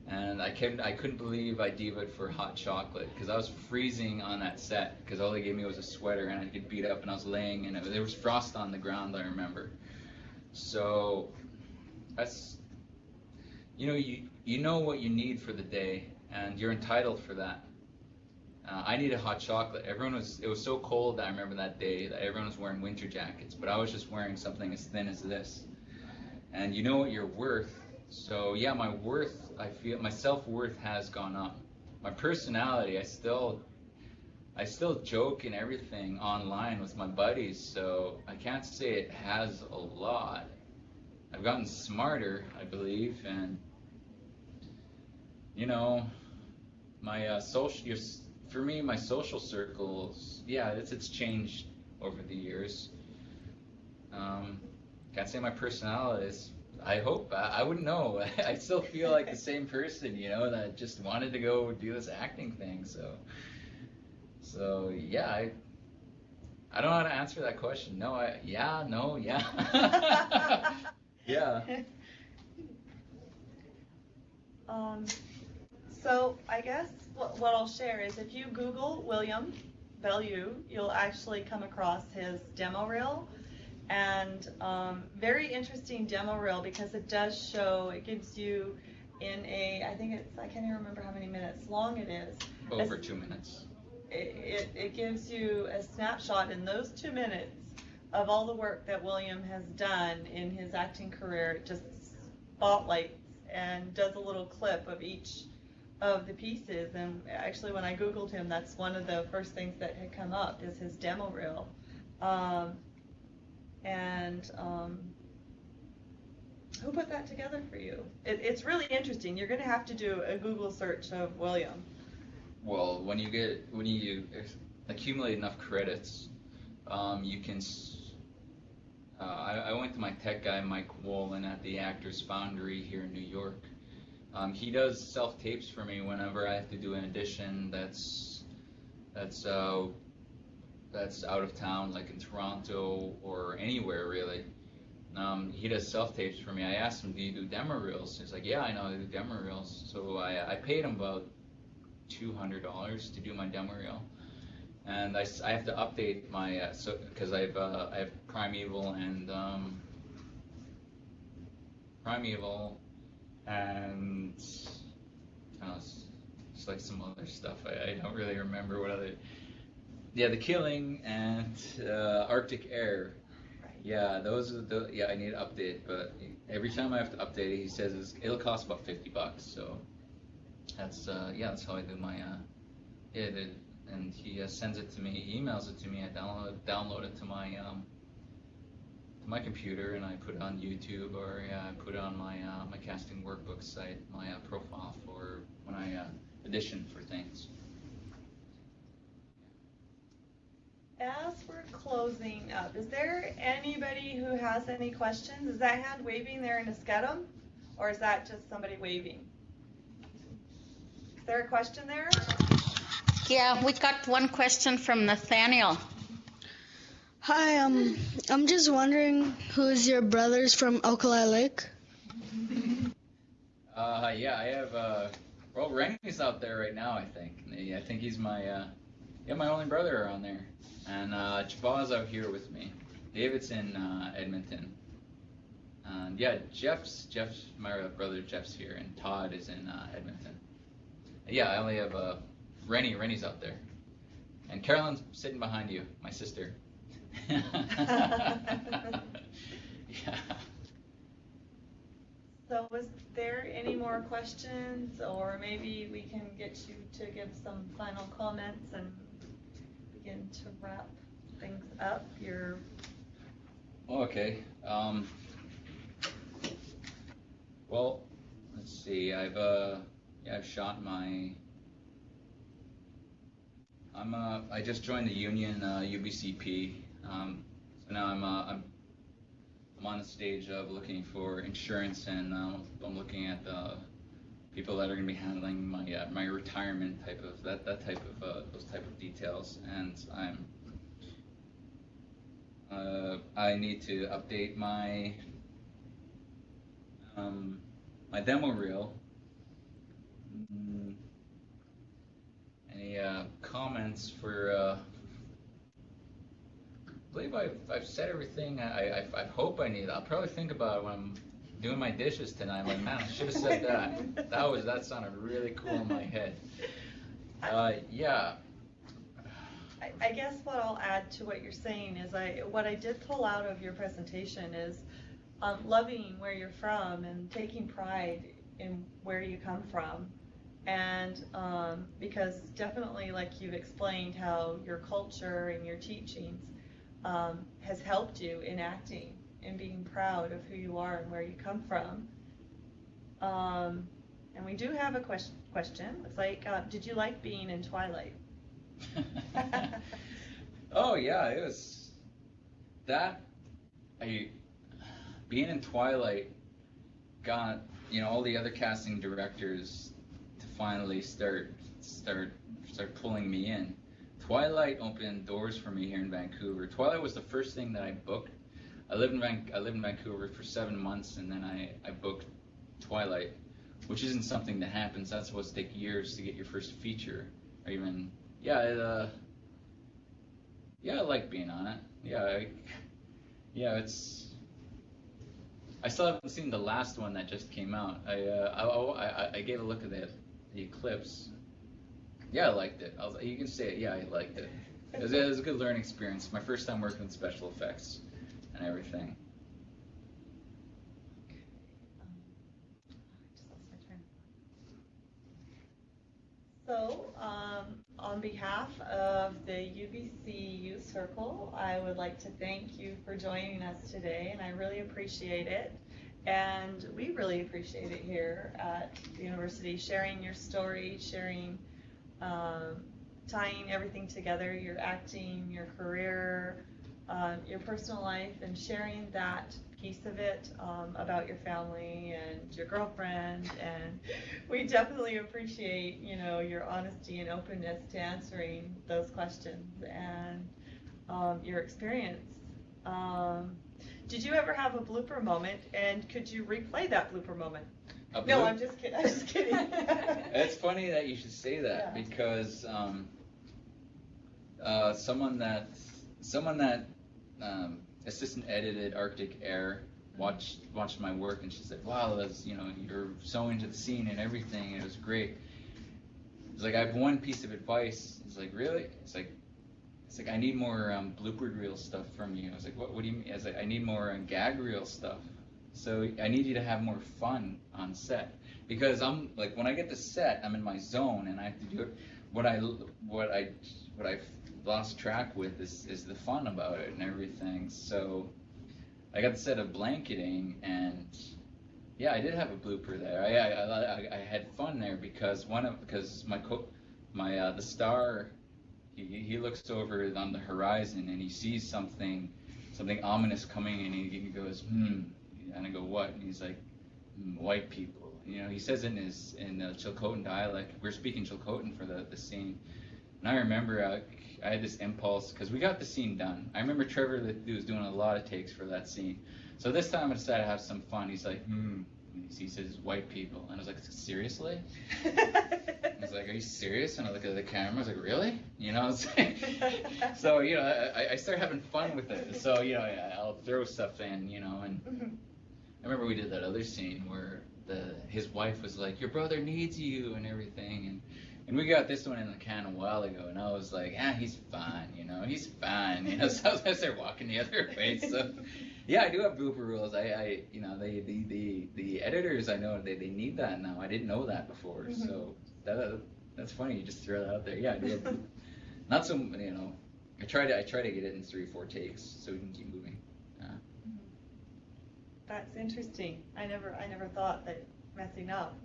And I couldn't believe I divaed for hot chocolate because I was freezing on that set because all they gave me was a sweater and I get beat up and I was laying and there was frost on the ground, I remember. So that's, you know what you need for the day and you're entitled for that. I needed hot chocolate. It was so cold, I remember that day, that everyone was wearing winter jackets, but I was just wearing something as thin as this. And you know what you're worth. So yeah, my self-worth has gone up. My personality, I still joke and everything online with my buddies, so I can't say it has a lot. I've gotten smarter, I believe, and my my social circles, yeah, it's changed over the years. Can't say my personality is. I hope. I wouldn't know. I still feel like the same person, that just wanted to go do this acting thing. So yeah, I don't know how to answer that question. No, yeah. Yeah. So I guess what I'll share is if you Google William Belleau, you'll actually come across his demo reel. And very interesting demo reel because it gives you I can't even remember how many minutes long it is. Over 2 minutes. It gives you a snapshot in those 2 minutes of all the work that William has done in his acting career. It just spotlights and does a little clip of each of the pieces. And actually when I Googled him, that's one of the first things that had come up is his demo reel. Who put that together for you? It's really interesting. You're going to have to do a Google search of William. Well, when you accumulate enough credits, you can. I went to my tech guy, Mike Wolin, at the Actors Foundry here in New York. He does self-tapes for me whenever I have to do an audition that's out of town, like in Toronto or anywhere really. He does self-tapes for me. I asked him, do you do demo reels? He's like, yeah, I know I do demo reels. So I paid him about $200 to do my demo reel. And I have to update my, because I have Primeval and just like some other stuff. I don't really remember what other. Yeah, The Killing and Arctic Air. Yeah, those are I need to update, but every time I have to update it, he says it'll cost about $50. So that's that's how I do my and he sends it to me, he emails it to me. I download it to my computer and I put it on YouTube or I put it on my my casting workbook site, my profile for when I audition for things. As we're closing up, is there anybody who has any questions? Is that hand waving there in Eskedum, or is that just somebody waving? Is there a question there? Yeah, we got one question from Nathaniel. Hi, I'm just wondering who's your brothers from Alkali Lake? Yeah, I have Rennie's out there right now, I think. I think he's my my only brother around there. And Jabba's out here with me. David's in Edmonton. And yeah, Jeff's my brother Jeff's here, and Todd is in Edmonton. Yeah, I only have Rennie's out there. And Carolyn's sitting behind you, my sister. Yeah. So is there any more questions, or maybe we can get you to give some final comments and begin to wrap things up? Okay. Well, let's see. I've shot my. I just joined the union UBCP. So now I'm on the stage of looking for insurance, and I'm looking at the people that are going to be handling my retirement type of those type of details, and I need to update my my demo reel, Mm, any comments for? I believe I've said everything I hope I need. I'll probably think about it when I'm doing my dishes tonight. I'm like, man, I should have said that. That sounded really cool in my head. Yeah. I guess what I'll add to what you're saying is what I did pull out of your presentation is loving where you're from and taking pride in where you come from. And because definitely, like you've explained, how your culture and your teachings has helped you in acting and being proud of who you are and where you come from. And we do have a question. It's like, did you like being in Twilight? Oh yeah, it was that. Being in Twilight got all the other casting directors to finally start pulling me in. Twilight opened doors for me here in Vancouver. Twilight was the first thing that I booked. I lived in Vancouver for 7 months, and then I booked Twilight, which isn't something that happens. That's supposed to take years to get your first feature, or even I like being on it. It's. I still haven't seen the last one that just came out. I gave a look at the Eclipse. Yeah, I liked it. You can say it. Yeah, I liked it. It was a good learning experience. My first time working with special effects and everything. So, on behalf of the UBC Youth Circle, I would like to thank you for joining us today, and I really appreciate it. And we really appreciate it here at the university, sharing your story, sharing, tying everything together, your acting, your career, your personal life, and sharing that piece of it about your family and your girlfriend. And we definitely appreciate your honesty and openness to answering those questions and your experience. Did you ever have a blooper moment, and could you replay that blooper moment? No, I'm just kidding. It's funny that you should say that, because someone that assistant edited Arctic Air watched my work, and she said, "Wow, that's you're so into the scene and everything. It was great." It's like, I have one piece of advice. It's like, really? It's like I need more blooper reel stuff from you. I was like, what do you mean? I was like, I need more gag reel stuff. So I need you to have more fun on set, because I'm like, when I get to set, I'm in my zone, and I have to do it. What I've lost track with is the fun about it and everything. So I got the set of blanketing, and yeah, I did have a blooper there. I had fun there because the star, he looks over on the horizon and he sees something ominous coming, and he goes, and I go, what? And he's like, white people. He says it in the Chilcotin dialect. We're speaking Chilcotin for the scene. And I remember I had this impulse, because we got the scene done. I remember Trevor was doing a lot of takes for that scene. So this time I decided to have some fun. He's like, He says, white people. And I was like, seriously? I was like, are you serious? And I look at the camera. I was like, really? So, I started having fun with it. So, I'll throw stuff in, and I remember we did that other scene where his wife was like, your brother needs you and everything. And we got this one in the can a while ago, and I was like, he's fine, he's fine, So I started walking the other way. So, yeah, I do have blooper reels. The editors, I know they need that now. I didn't know that before, so that's funny. You just throw that out there. Yeah, I do have not so, I try to get it in 3-4 takes so we can keep moving. That's interesting. I never thought that messing up.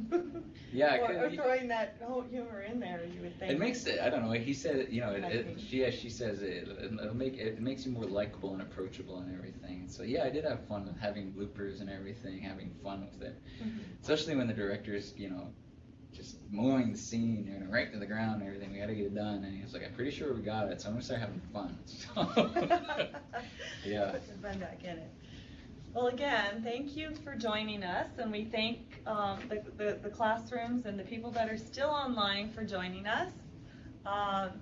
Yeah, or throwing that whole humor in there, you would think. It makes it. I don't know. He said, she says it makes you more likable and approachable and everything. So yeah, I did have fun with having bloopers and everything, having fun with it, especially when the director's, just mowing the scene, right to the ground and everything. We got to get it done, and he was like, "I'm pretty sure we got it, so I'm gonna start having fun." So, yeah. Put some fun back in it. Well, again, thank you for joining us, and we thank the classrooms and the people that are still online for joining us.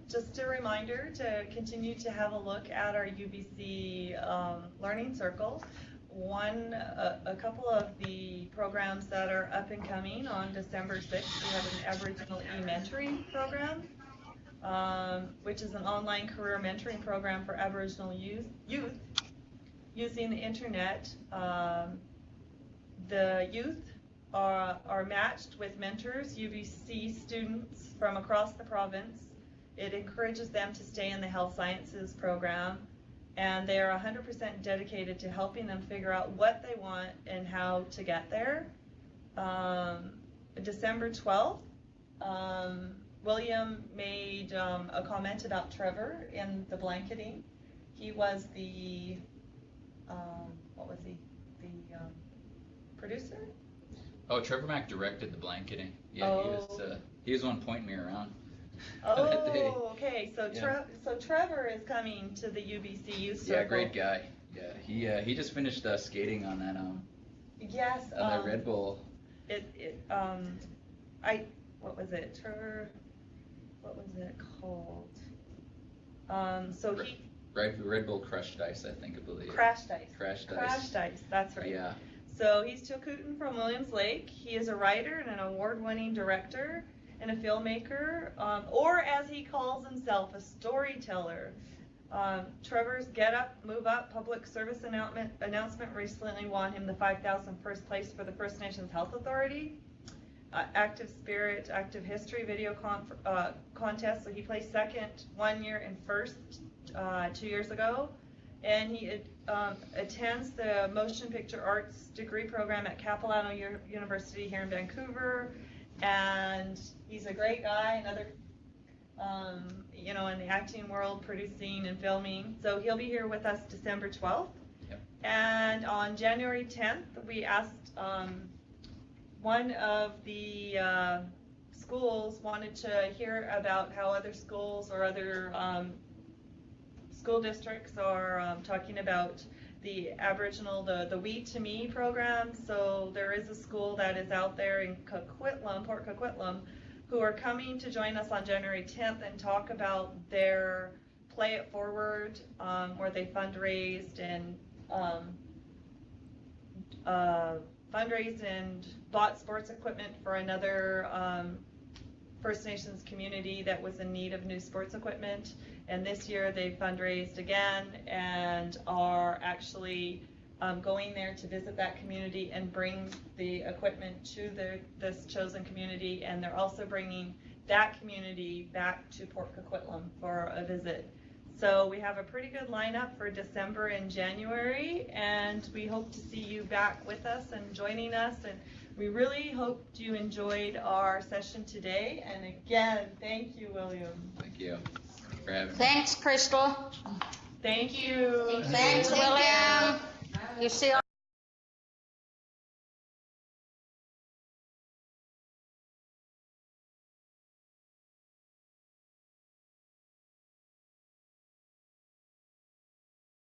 Just a reminder to continue to have a look at our UBC Learning Circle. A couple of the programs that are up and coming on December 6th, we have an Aboriginal e-mentoring program, which is an online career mentoring program for Aboriginal youth using the internet. The youth are matched with mentors, UBC students from across the province. It encourages them to stay in the health sciences program, and they are 100% dedicated to helping them figure out what they want and how to get there. December 12th, William made a comment about Trevor in the blanketing. He was the, what was he? The producer? Oh, Trevor Mack directed the blanketing. Yeah, Oh. he was the one pointing me around. Oh, that day. okay. So Yeah. so Trevor is coming to the UBC Youth Circle. Yeah, great guy. Yeah, he just finished skating on that Yes. on that Red Bull. What was it? Trevor, what was it called? So he Red Bull crushed ice, I believe. crashed ice. Crashed ice. Crashed ice. That's right. Yeah. So he's Chilcootin from Williams Lake. He is a writer and an award-winning director and a filmmaker, or as he calls himself, a storyteller. Trevor's Get Up, Move Up public service announcement recently won him the 5,000 first place for the First Nations Health Authority. Active Spirit, Active History video contest. So he placed second 1 year and first 2 years ago. And he attends the Motion Picture Arts degree program at Capilano University here in Vancouver. And he's a great guy, another, in the acting world, producing and filming. So he'll be here with us December 12th. Yep. And on January 10th, we asked one of the schools wanted to hear about how other schools or other school districts are talking about the Aboriginal, the We to Me program. So there is a school that is out there in Coquitlam, Port Coquitlam, who are coming to join us on January 10th and talk about their Play It Forward, where they fundraised and bought sports equipment for another First Nations community that was in need of new sports equipment. And this year they fundraised again and are actually going there to visit that community and bring the equipment to this chosen community. And they're also bringing that community back to Port Coquitlam for a visit. So we have a pretty good lineup for December and January, and we hope to see you back with us and joining us. And we really hope you enjoyed our session today. And again, thank you, William. Thank you for having me. Thanks, Crystal. Thank you. Thanks, William. You see